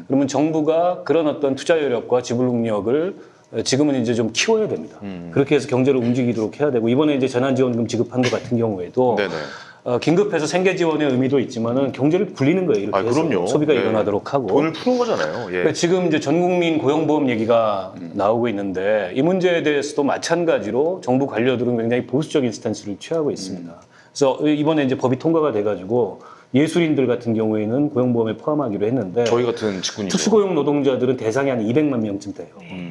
그러면 정부가 그런 어떤 투자 여력과 지불 능력을 지금은 이제 좀 키워야 됩니다. 그렇게 해서 경제를 움직이도록 해야 되고 이번에 이제 재난지원금 지급한 것 같은 경우에도 네네. 긴급해서 생계 지원의 의미도 있지만은 경제를 굴리는 거예요. 이렇게 아, 해서 그럼요. 소비가 네. 일어나도록 하고. 돈을 푸는 거잖아요. 예. 그러니까 지금 이제 전국민 고용보험 얘기가 나오고 있는데 이 문제에 대해서도 마찬가지로 정부 관료들은 굉장히 보수적인 스탠스를 취하고 있습니다. 그래서 이번에 이제 법이 통과가 돼가지고 예술인들 같은 경우에는 고용보험에 포함하기로 했는데 저희 같은 직군이죠. 특수고용 노동자들은 대상이 한 200만 명쯤 돼요.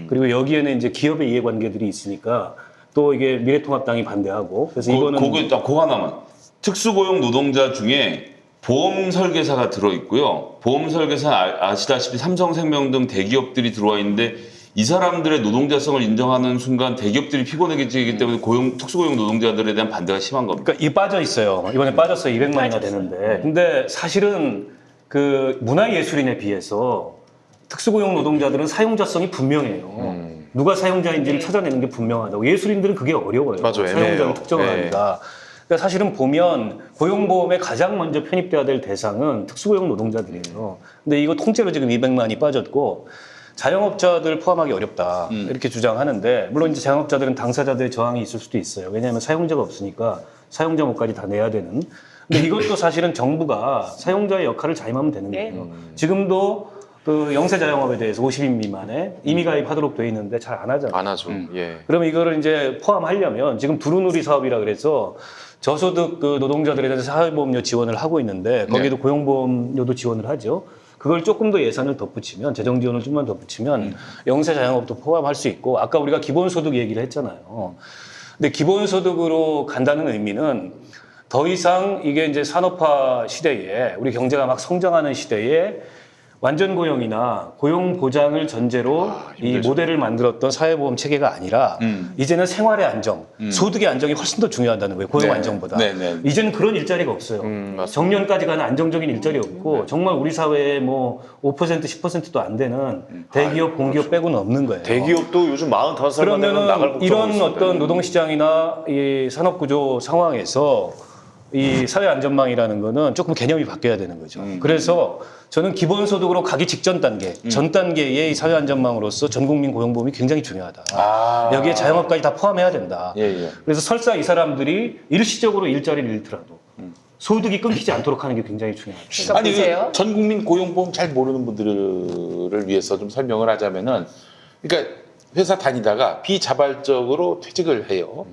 그리고 여기에는 이제 기업의 이해관계들이 있으니까 또 이게 미래통합당이 반대하고 그래서 이거는 그거 하나만. 특수고용 노동자 중에 보험 설계사가 들어있고요. 보험 설계사 아시다시피 삼성생명 등 대기업들이 들어와 있는데 이 사람들의 노동자성을 인정하는 순간 대기업들이 피곤해지기 때문에 특수고용 노동자들에 대한 반대가 심한 겁니다. 그러니까 이 빠져 있어요. 이번에 빠졌어요. 200만이나 되는데. 근데 사실은 그 문화예술인에 비해서 특수고용 노동자들은 사용자성이 분명해요. 누가 사용자인지를 찾아내는 게 분명하다고. 예술인들은 그게 어려워요. 맞아요. 애매해요. 사용자를 특정을 네. 하기가. 그러니까 사실은 보면 고용보험에 가장 먼저 편입돼야 될 대상은 특수고용 노동자들이에요. 근데 이거 통째로 지금 200만이 빠졌고 자영업자들 포함하기 어렵다 이렇게 주장하는데 물론 이제 자영업자들은 당사자들의 저항이 있을 수도 있어요. 왜냐하면 사용자가 없으니까 사용자 몫까지 다 내야 되는. 근데 이것도 사실은 정부가 사용자의 역할을 자임하면 되는 거예요. 지금도 그 영세 자영업에 대해서 50인 미만에 임의 가입하도록 돼 있는데 잘 안 하잖아요. 안 하죠. 예. 그러면 이거를 이제 포함하려면 지금 두루누리 사업이라 그래서 저소득 그 노동자들에 대해서 사회보험료 지원을 하고 있는데 거기도 고용보험료도 지원을 하죠. 그걸 조금 더 예산을 덧붙이면 재정 지원을 좀만 덧붙이면 영세 자영업도 포함할 수 있고 아까 우리가 기본소득 얘기를 했잖아요. 근데 기본소득으로 간다는 의미는 더 이상 이게 이제 산업화 시대에 우리 경제가 막 성장하는 시대에 완전 고용이나 고용 보장을 전제로 이 모델을 만들었던 사회보험 체계가 아니라 이제는 생활의 안정, 소득의 안정이 훨씬 더 중요하다는 거예요. 고용 네. 안정보다. 네, 네. 이제는 그런 일자리가 없어요. 맞습니다. 정년까지 가는 안정적인 일자리 없고 정말 우리 사회에 뭐 5% 10%도 안 되는 대기업, 공기업 빼고는 없는 거예요. 대기업도 요즘 45살만 되면 나갈 그러면은 걱정하고 이런 있습니다. 어떤 노동시장이나 이 산업구조 상황에서 이 사회 안전망이라는 거는 조금 개념이 바뀌어야 되는 거죠. 그래서 저는 기본소득으로 가기 직전 단계, 전 단계의 이 사회 안전망으로서 전국민 고용보험이 굉장히 중요하다. 여기에 자영업까지 다 포함해야 된다. 예, 예. 그래서 설사 이 사람들이 일시적으로 일자리를 잃더라도 소득이 끊기지 않도록 하는 게 굉장히 중요합니다. 그러니까 아니 보세요. 그 전국민 고용보험 잘 모르는 분들을 위해서 좀 설명을 하자면은 그러니까 회사 다니다가 비자발적으로 퇴직을 해요.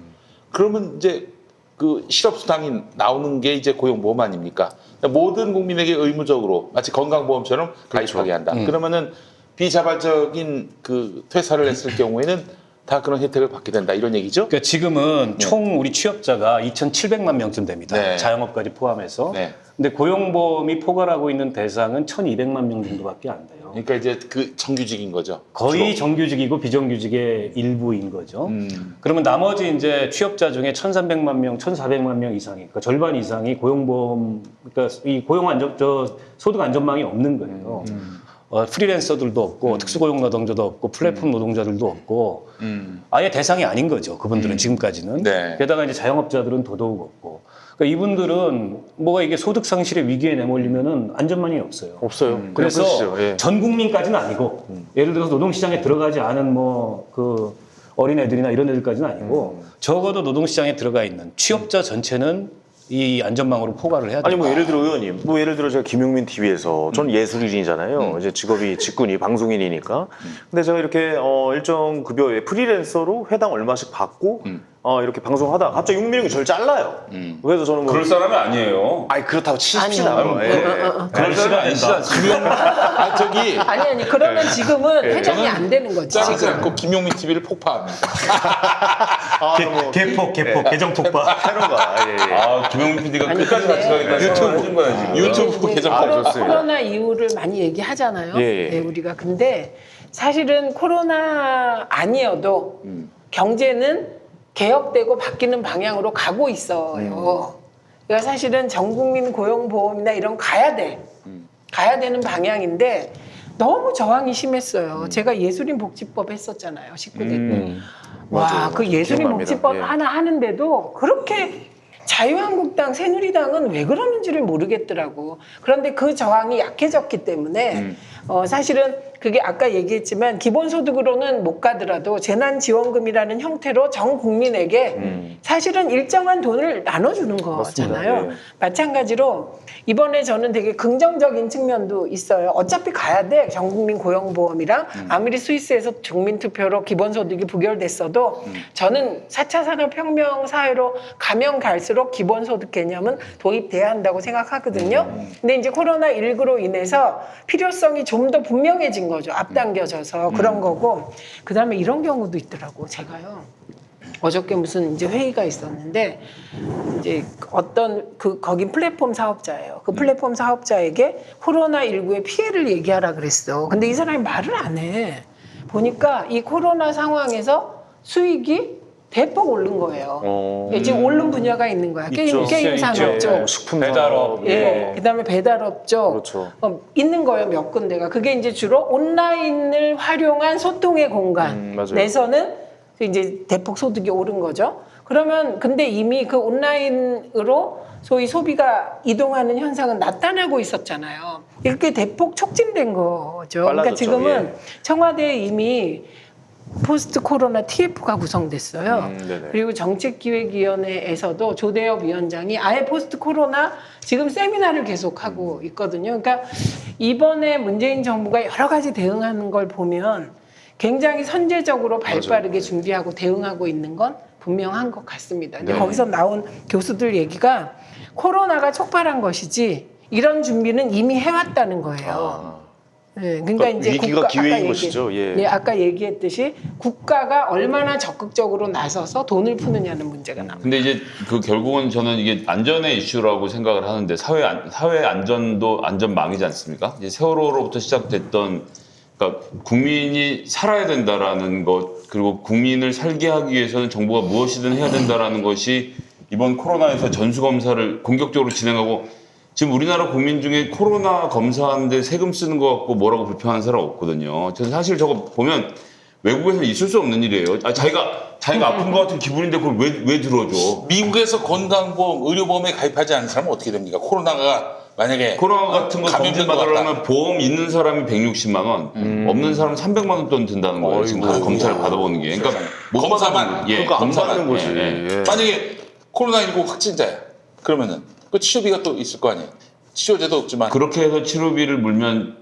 그러면 이제 그 실업수당이 나오는 게 이제 고용보험 아닙니까? 그러니까 모든 국민에게 의무적으로 마치 건강보험처럼 가입하게 한다. 그러면은 비자발적인 그 퇴사를 했을 경우에는 다 그런 혜택을 받게 된다 이런 얘기죠? 그러니까 지금은 총 우리 취업자가 2,700만 명쯤 됩니다. 네. 자영업까지 포함해서. 네. 근데 고용보험이 포괄하고 있는 대상은 1,200만 명 정도밖에 안 돼요. 그러니까 이제 그 정규직인 거죠. 거의 정규직이고 비정규직의 일부인 거죠. 그러면 나머지 이제 취업자 중에 1,300만 명, 1,400만 명 이상이, 그러니까 절반 이상이 고용보험, 그러니까 이 고용 안전, 소득 안전망이 없는 거예요. 프리랜서들도 없고 특수고용 노동자도 없고 플랫폼 노동자들도 없고 아예 대상이 아닌 거죠. 그분들은 지금까지는. 네. 게다가 이제 자영업자들은 더더욱 없고. 그러니까 이분들은 뭐가 이게 소득 상실의 위기에 내몰리면은 안전망이 없어요. 없어요. 그냥 그래서 끝이죠. 예. 전 국민까지는 아니고 예를 들어서 노동시장에 들어가지 않은 뭐 그 어린 애들이나 이런 애들까지는 아니고 적어도 노동시장에 들어가 있는 취업자 전체는 이 안전망으로 포괄을 해야 돼요. 아니 뭐 예를 들어 의원님, 뭐 예를 들어 제가 김용민 TV에서 전 예술인이잖아요. 이제 직업이 직군이 방송인이니까. 근데 제가 이렇게 일정 급여에 프리랜서로 회당 얼마씩 받고 이렇게 방송하다 갑자기 용민이 형이 저를 잘라요. 그래서 저는 뭐 그럴 사람이 아니에요. 아니 그렇다고 치십시다. 아니요. 예. 그럴 사람이 아니시다. 아 저기 아니 그러면 지금은 회장이 안 되는 거지. 짜지 지금. 않고 김용민 TV를 폭파합니다. 개폭, 계정 폭파. 테러가 예. 아, 김영민 PD가 아니, 끝까지 근데 같이 가겠다는 생각을 하신 거야, 지금. 유튜브 이제 계정 좋습니다. 코로나 이후를 많이 얘기하잖아요. 예. 네, 우리가 근데 사실은 코로나 아니어도 경제는 개혁되고 바뀌는 방향으로 가고 있어요. 그러니까 사실은 전국민 고용보험이나 이런 가야 되는 방향인데 너무 저항이 심했어요. 제가 예술인 복지법 했었잖아요. 19대 때. 와, 맞아요. 그 예술인 기억납니다. 복지법 예. 하나 하는데도 그렇게 자유한국당, 새누리당은 왜 그러는지를 모르겠더라고. 그런데 그 저항이 약해졌기 때문에 사실은 그게 아까 얘기했지만 기본소득으로는 못 가더라도 재난지원금이라는 형태로 전 국민에게 사실은 일정한 돈을 나눠주는 거잖아요. 맞습니다. 예. 마찬가지로 이번에 저는 되게 긍정적인 측면도 있어요. 어차피 가야 돼. 전국민 고용보험이랑 아무리 스위스에서 국민투표로 기본소득이 부결됐어도 저는 4차 산업혁명 사회로 가면 갈수록 기본소득 개념은 도입돼야 한다고 생각하거든요. 근데 이제 코로나19로 인해서 필요성이 좀 더 분명해진 거죠. 앞당겨져서 그런 거고. 그 다음에 이런 경우도 있더라고. 제가요. 어저께 무슨 이제 회의가 있었는데 이제 어떤 거긴 플랫폼 사업자예요. 그 플랫폼 사업자에게 코로나19의 피해를 얘기하라 그랬어. 근데 이 사람이 말을 안 해. 보니까 이 코로나 상황에서 수익이 대폭 오른 거예요. 지금 오른 분야가 있는 거야. 게임 산업 쪽. 식품 배달업. 예, 그다음에 배달업 쪽 그렇죠. 있는 거예요, 몇 군데가. 그게 이제 주로 온라인을 활용한 소통의 공간 맞아요. 내서는 이제 대폭 소득이 오른 거죠. 그러면 근데 이미 그 온라인으로 소위 소비가 이동하는 현상은 나타나고 있었잖아요. 이렇게 대폭 촉진된 거죠. 그러니까 빨라졌죠. 지금은 청와대에 이미 포스트 코로나 TF가 구성됐어요. 네네. 그리고 정책기획위원회에서도 조대엽 위원장이 아예 포스트 코로나 지금 세미나를 계속하고 있거든요. 그러니까 이번에 문재인 정부가 여러 가지 대응하는 걸 보면 굉장히 선제적으로 발빠르게 준비하고 대응하고 있는 건 분명한 것 같습니다. 근데 거기서 나온 교수들 얘기가 코로나가 촉발한 것이지 이런 준비는 이미 해왔다는 거예요. 네, 그러니까 이제 위기가 기회인 아까 것이죠. 예. 아까 얘기했듯이 국가가 얼마나 적극적으로 나서서 돈을 푸느냐는 문제가 나옵니다. 근데 이제 그 결국은 저는 이게 안전의 이슈라고 생각을 하는데 사회 안전도 안전망이지 않습니까? 이제 세월호로부터 시작됐던 그러니까 국민이 살아야 된다라는 것 그리고 국민을 살게 하기 위해서는 정부가 무엇이든 해야 된다라는 것이 이번 코로나에서 전수검사를 공격적으로 진행하고 지금 우리나라 국민 중에 코로나 검사하는데 세금 쓰는 거 갖고 뭐라고 불평하는 사람 없거든요. 저는 사실 저거 보면 외국에서는 있을 수 없는 일이에요. 자기가 아픈 것 같은 기분인데 그걸 왜 들어줘? 미국에서 건강보험, 의료보험에 가입하지 않은 사람은 어떻게 됩니까? 코로나가 만약에 코로나 같은 거 검진 받으려면 보험 있는 사람이 160만 원, 없는 사람은 300만 원 돈 든다는 거예요. 지금 가서 검사를 받아보는 게. 그러니까 못 검사만, 받아보는, 예, 그러니까 안 검사만. 받는 거지. 예, 예. 예. 만약에 코로나19 확진자야. 그러면은 그 치료비가 또 있을 거 아니에요. 치료제도 없지만. 그렇게 해서 치료비를 물면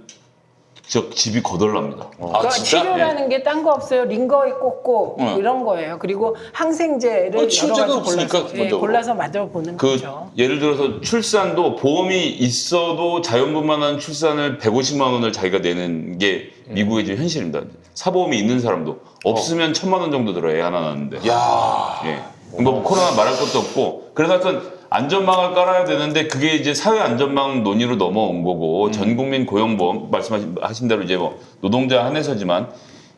저 집이 거덜납니다. 그러니까 진짜? 치료라는 게 딴 거 없어요. 링거에 꽂고 응. 이런 거예요. 그리고 항생제를 여러 치료제가 가지 없으니까, 골라서, 기본적으로. 골라서 맞아보는 그 거죠. 예를 들어서 출산도 보험이 있어도 자연분만한 출산을 150만 원을 자기가 내는 게 미국의 지금 현실입니다. 사보험이 있는 사람도 없으면 1,000만 원 정도 들어요. 애 하나 낳는데. 야. 예. 뭐 코로나 말할 것도 없고 그래서 하여튼 안전망을 깔아야 되는데 그게 이제 사회 안전망 논의로 넘어온 거고 전국민 고용보험 말씀하신 대로 이제 뭐 노동자 한해서지만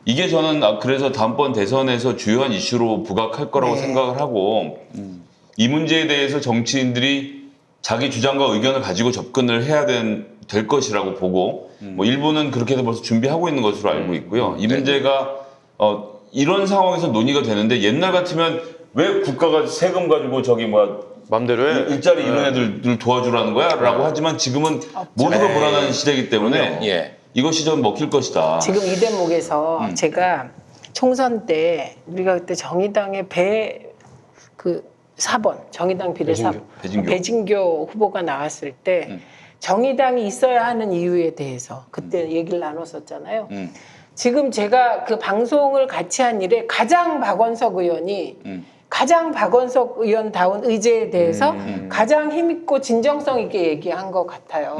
이게 저는 그래서 다음번 대선에서 주요한 이슈로 부각할 거라고 생각을 하고 이 문제에 대해서 정치인들이 자기 주장과 의견을 가지고 접근을 해야 될 것이라고 보고 뭐 일부는 그렇게 해서 벌써 준비하고 있는 것으로 알고 있고요. 이 문제가 이런 상황에서 논의가 되는데 옛날 같으면 왜 국가가 세금 가지고 저기 맘대로 해. 일자리 이런 애들 도와주라는 거야? 라고 하지만 지금은 모두가 불안한 시대이기 때문에 예. 이것이 좀 먹힐 것이다. 지금 이 대목에서 제가 총선 때 우리가 그때 정의당의 그 4번 정의당 비례 4번 배진교 후보가 나왔을 때 정의당이 있어야 하는 이유에 대해서 그때 얘기를 나눴었잖아요. 지금 제가 그 방송을 같이 한 일에 가장 박원석 의원이 가장 박원석 의원다운 의제에 대해서 가장 힘있고 진정성 있게 얘기한 것 같아요.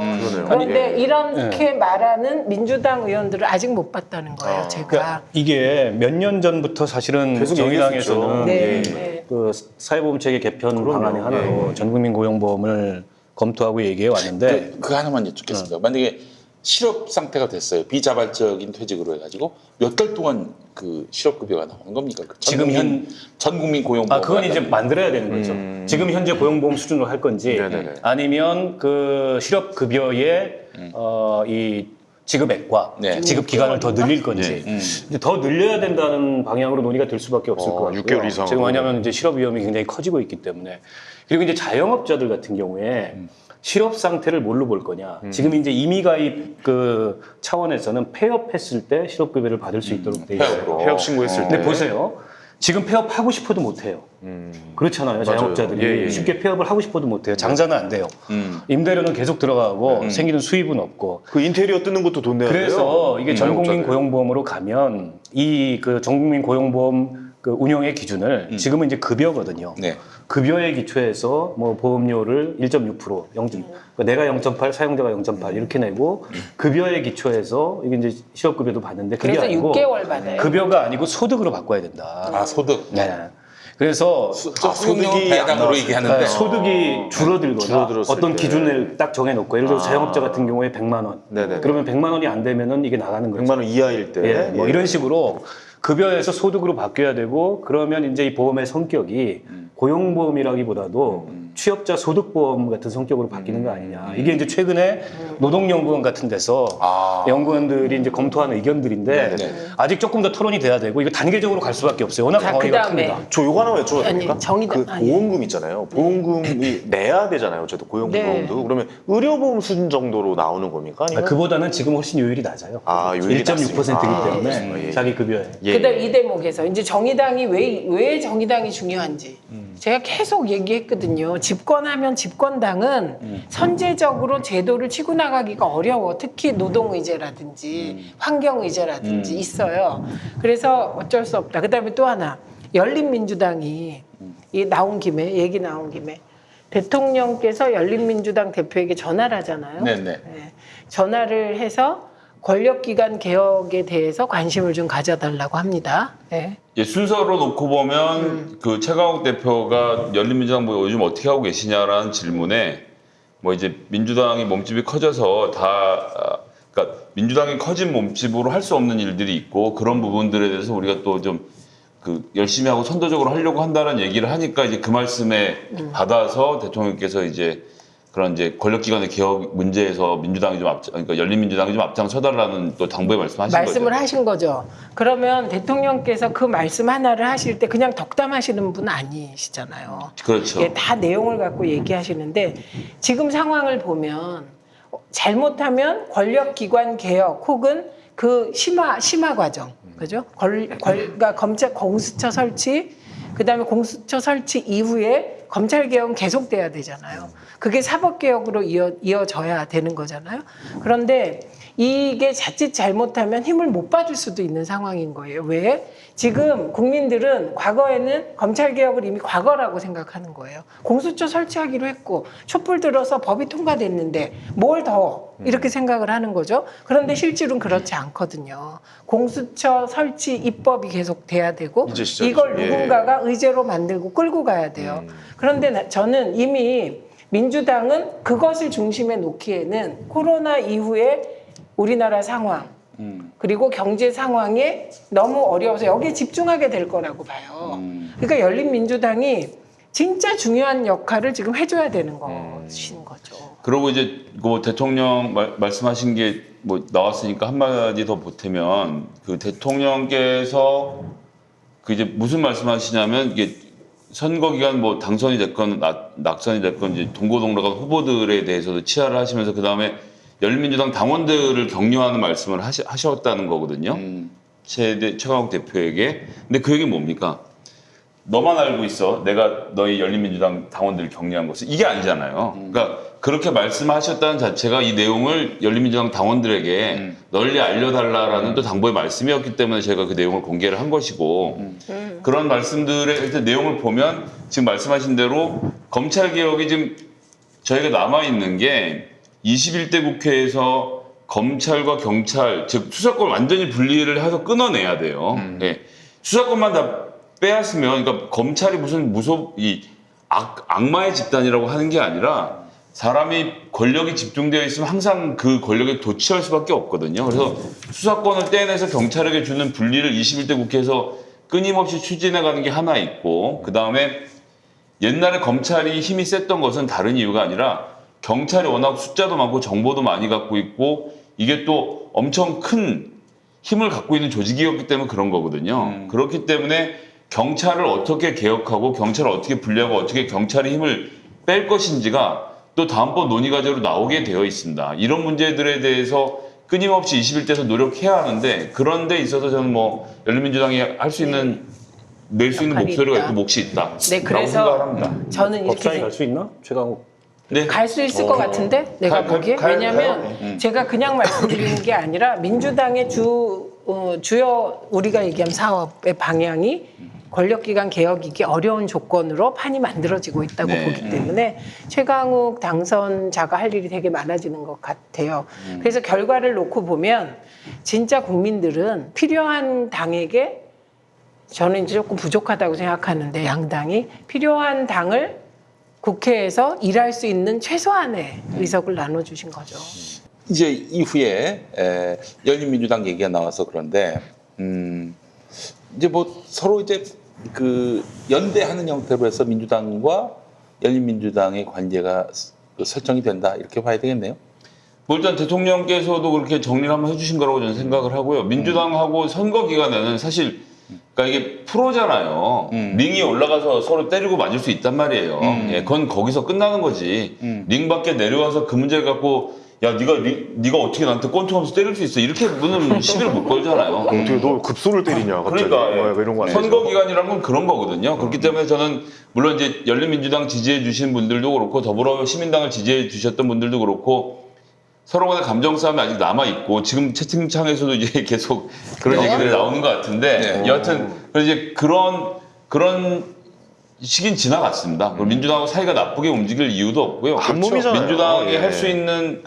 그런데 이렇게 말하는 민주당 의원들을 아직 못 봤다는 거예요, 제가. 그러니까 이게 몇 년 전부터 사실은 계속 정의당에서는 네, 예, 네. 그 사회보험 체계 개편 방안의 하나로 전국민 고용보험을 검토하고 얘기해 왔는데 그 하나만 여쭙겠습니다. 만약에 실업 상태가 됐어요. 비자발적인 퇴직으로 해가지고 몇 달 동안 그 실업급여가 나오는 겁니까? 그 지금 전국민 고용보험. 그건 이제 만들어야 되는 거죠. 지금 현재 고용보험 수준으로 할 건지 네네네. 아니면 그 실업급여의 이 지급액과 네. 지급 기간을 더 늘릴 건지 이제 더 늘려야 된다는 방향으로 논의가 될 수밖에 없을 것 같고요. 6개월 이상으로. 지금 왜냐하면 이제 실업 위험이 굉장히 커지고 있기 때문에 그리고 이제 자영업자들 같은 경우에 실업 상태를 뭘로 볼 거냐. 지금 이제 임의가입 그 차원에서는 폐업했을 때 실업급여를 받을 수 있도록 돼 있어요. 폐업 신고했을 때. 근데 보세요. 지금 폐업하고 싶어도 못해요. 그렇잖아요. 자영업자들이 예, 예. 쉽게 폐업을 하고 싶어도 못해요. 장사는 안 돼요. 임대료는 계속 들어가고 생기는 수입은 없고. 그 인테리어 뜯는 것도 돈 내야 돼요. 그래서 이게 전국민 자영업자들. 고용보험으로 가면 이 그 전국민 고용보험 그 운영의 기준을 지금은 이제 급여거든요. 네. 급여에 기초해서 뭐 보험료를 1.6%, 0. 그러니까 내가 0.8, 사용자가 0.8 이렇게 내고 급여에 기초해서 이게 이제 실업급여도 받는데 그게 그래서 아니고 6개월 받아요. 급여가 아니고 소득으로 바꿔야 된다. 아, 소득. 네. 그래서 소득이 배당으로 얘기하는데. 네, 소득이 줄어들거나 줄어들었을 어떤 때. 기준을 딱 정해놓고 예를 들어 서 자영업자 같은 경우에 100만 원. 네네. 그러면 100만 원이 안 되면은 이게 나가는 거죠. 100만 원 이하일 때. 예, 뭐 이런 식으로 급여에서 소득으로 바뀌어야 되고 그러면 이제 이 보험의 성격이 고용보험이라기보다도 취업자 소득보험 같은 성격으로 바뀌는 거 아니냐. 이게 이제 최근에 노동연구원 같은 데서 연구원들이 이제 검토한 의견들인데 아직 조금 더 토론이 돼야 되고 이거 단계적으로 갈 수밖에 없어요. 워낙 자, 덩어리가 그다음에 큽니다. 저 요거 하나만 여쭤봐도 아니, 됩니까? 정의당- 그 아니. 보험금 있잖아요. 보험금이 내야 되잖아요. 어쨌든 고용보험도. 네. 그러면 의료보험 수준 정도로 나오는 겁니까? 아니면 그보다는 지금 훨씬 요율이 낮아요. 요율이 1.6%이기 낮습니다. 때문에 알겠습니다. 예. 자기 급여에. 그다음 이 대목에서 이제 정의당이 왜 정의당이 중요한지 제가 계속 얘기했거든요. 집권하면 집권당은 선제적으로 제도를 치고 나가기가 어려워. 특히 노동의제라든지 환경의제라든지 있어요. 그래서 어쩔 수 없다. 그다음에 또 하나 열린민주당이 이 나온 김에 얘기 나온 김에 대통령께서 열린민주당 대표에게 전화를 하잖아요. 네네. 네. 전화를 해서 권력기관 개혁에 대해서 관심을 좀 가져달라고 합니다. 네. 예, 순서로 놓고 보면 그 최강욱 대표가 열린민주당 뭐 요즘 어떻게 하고 계시냐라는 질문에 뭐 이제 민주당이 몸집이 커져서 그러니까 민주당이 커진 몸집으로 할 수 없는 일들이 있고 그런 부분들에 대해서 우리가 또 좀 그 열심히 하고 선도적으로 하려고 한다는 얘기를 하니까 이제 그 말씀에 받아서 대통령께서 이제 그런 이제 권력기관의 개혁 문제에서 민주당이 좀 그러니까 열린민주당이 좀 앞장서달라는 또 당부의 말씀하신 말씀을 거죠. 하신 거죠. 그러면 대통령께서 그 말씀 하나를 하실 때 그냥 덕담하시는 분 아니시잖아요. 그렇죠. 예, 다 내용을 갖고 얘기하시는데 지금 상황을 보면 잘못하면 권력기관 개혁 혹은 그 심화 과정, 그죠? 그러니까 검찰 공수처 설치, 그다음에 공수처 설치 이후에 검찰 개혁은 계속돼야 되잖아요. 그게 사법 개혁으로 이어져야 되는 거잖아요. 그런데 이게 자칫 잘못하면 힘을 못 받을 수도 있는 상황인 거예요. 왜? 지금 국민들은 과거에는 검찰 개혁을 이미 과거라고 생각하는 거예요. 공수처 설치하기로 했고 촛불 들어서 법이 통과됐는데 뭘 더 이렇게 생각을 하는 거죠. 그런데 실질은 그렇지 않거든요. 공수처 설치 입법이 계속 돼야 되고 이제 시작이죠. 이걸 예. 누군가가 의제로 만들고 끌고 가야 돼요. 그런데 저는 이미 민주당은 그것을 중심에 놓기에는 코로나 이후에 우리나라 상황 그리고 경제 상황에 너무 어려워서 여기에 집중하게 될 거라고 봐요. 그러니까 열린민주당이 진짜 중요한 역할을 지금 해줘야 되는 것인 거죠. 그리고 이제 그 대통령 말씀하신 게 뭐 나왔으니까 한마디 더 보태면 그 대통령께서 그 이제 무슨 말씀하시냐면 이게 선거 기간 뭐 당선이 됐건 낙선이 됐건 이제 동고동락한 후보들에 대해서도 치하를 하시면서 그 다음에 열린민주당 당원들을 격려하는 말씀을 하셨다는 거거든요. 최강욱 대표에게. 근데 그 얘기는 뭡니까? 너만 알고 있어. 내가 너희 열린민주당 당원들을 격려한 것을. 이게 아니잖아요. 그러니까 그렇게 말씀하셨다는 자체가 이 내용을 열린민주당 당원들에게 널리 알려달라라는 또 당부의 말씀이었기 때문에 제가 그 내용을 공개를 한 것이고 그런 말씀들의 일단 내용을 보면 지금 말씀하신 대로 검찰개혁이 지금 저희가 남아있는 게 21대 국회에서 검찰과 경찰, 즉 수사권 완전히 분리를 해서 끊어내야 돼요. 네. 수사권만 다 빼앗으면, 그러니까 검찰이 무슨 악마의 집단이라고 하는 게 아니라 사람이 권력이 집중되어 있으면 항상 그 권력에 도취할 수밖에 없거든요. 그래서 수사권을 떼내서 경찰에게 주는 분리를 21대 국회에서 끊임없이 추진해가는 게 하나 있고, 그 다음에 옛날에 검찰이 힘이 셌던 것은 다른 이유가 아니라 경찰이 워낙 숫자도 많고 정보도 많이 갖고 있고 이게 또 엄청 큰 힘을 갖고 있는 조직이었기 때문에 그런 거거든요. 그렇기 때문에 경찰을 어떻게 개혁하고 경찰을 어떻게 분리하고 어떻게 경찰의 힘을 뺄 것인지가 또 다음번 논의 과제로 나오게 되어 있습니다. 이런 문제들에 대해서 끊임없이 21대에서 노력해야 하는데 그런 데 있어서 저는 뭐 열린민주당이 할 수 있는 낼 수 있는 역할이 목소리가 있다. 있고 몫이 있다. 네, 라고 그래서 생각을 합니다. 저는 법사위 이렇게 갈 수 있나? 최강욱. 네. 갈 수 있을 것 같은데 내가 보기에 왜냐하면 제가 그냥 말씀드리는 게 아니라 민주당의 주요 우리가 얘기한 사업의 방향이 권력기관 개혁이기 어려운 조건으로 판이 만들어지고 있다고 네. 보기 때문에 최강욱 당선자가 할 일이 되게 많아지는 것 같아요. 그래서 결과를 놓고 보면 진짜 국민들은 필요한 당에게 저는 이제 조금 부족하다고 생각하는데 양당이 필요한 당을 국회에서 일할 수 있는 최소한의 의석을 나눠주신 거죠. 이제 이후에 열린민주당 얘기가 나와서 그런데 이제 뭐 서로 이제 그 연대하는 형태로 해서 민주당과 열린민주당의 관계가 설정이 된다 이렇게 봐야 되겠네요. 뭐 일단 대통령께서도 그렇게 정리를 한번 해주신 거라고 저는 생각을 하고요. 민주당하고 선거 기간에는 사실 그러니까 이게 프로잖아요. 링이 올라가서 서로 때리고 맞을 수 있단 말이에요. 예, 그건 거기서 끝나는 거지. 링 밖에 내려와서 그 문제를 갖고 야 네가 어떻게 나한테 꼰통하면서 때릴 수 있어 이렇게 문은 시비를 못 걸잖아요. 어떻게 너 급소를 때리냐 갑자기. 그러니까 예. 이런 거 선거 기간이란 건 그런 거거든요. 그렇기 때문에 저는 물론 이제 열린민주당 지지해 주신 분들도 그렇고 더불어시민당을 지지해 주셨던 분들도 그렇고 서로 간의 감정 싸움이 아직 남아 있고 지금 채팅창에서도 이제 계속 그런 얘기들이 나오는 것 같은데 여하튼 이제 그런 시기는 지나갔습니다. 그리고 민주당하고 사이가 나쁘게 움직일 이유도 없고요. 한 몸이잖아요. 민주당이 예. 할 수 있는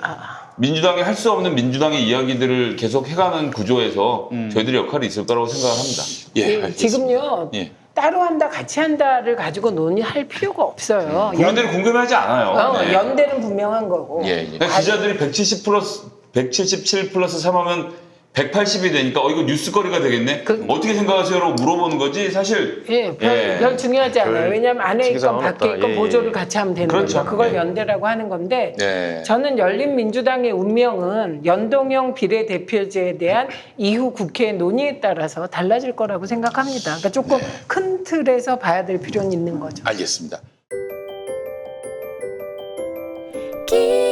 민주당이 할 수 없는 민주당의 이야기들을 계속 해가는 구조에서 저희들의 역할이 있을 거라고 생각을 합니다. 예, 예, 알겠습니다. 지금요 예. 따로 한다 같이 한다를 가지고 논의할 필요가 없어요. 국민들이 궁금해하지 않아요. 네. 연대는 분명한 거고. 예, 예. 그러니까 기자들이 177 플러스 3하면 180이 되니까 이거 뉴스거리가 되겠네. 어떻게 생각하세요?라고 물어보는 거지 사실. 예, 별 중요하지 않아요. 왜냐하면 안에 있건 지기상은 밖에 없다. 있건 예, 보조를 예. 같이 하면 되는 그렇죠. 거죠. 그걸 네. 연대라고 하는 건데 네. 저는 열린민주당의 운명은 연동형 비례대표제에 대한 이후 국회 논의에 따라서 달라질 거라고 생각합니다. 그러니까 조금 큰 틀에서 봐야 될 필요는 있는 거죠. 알겠습니다. 기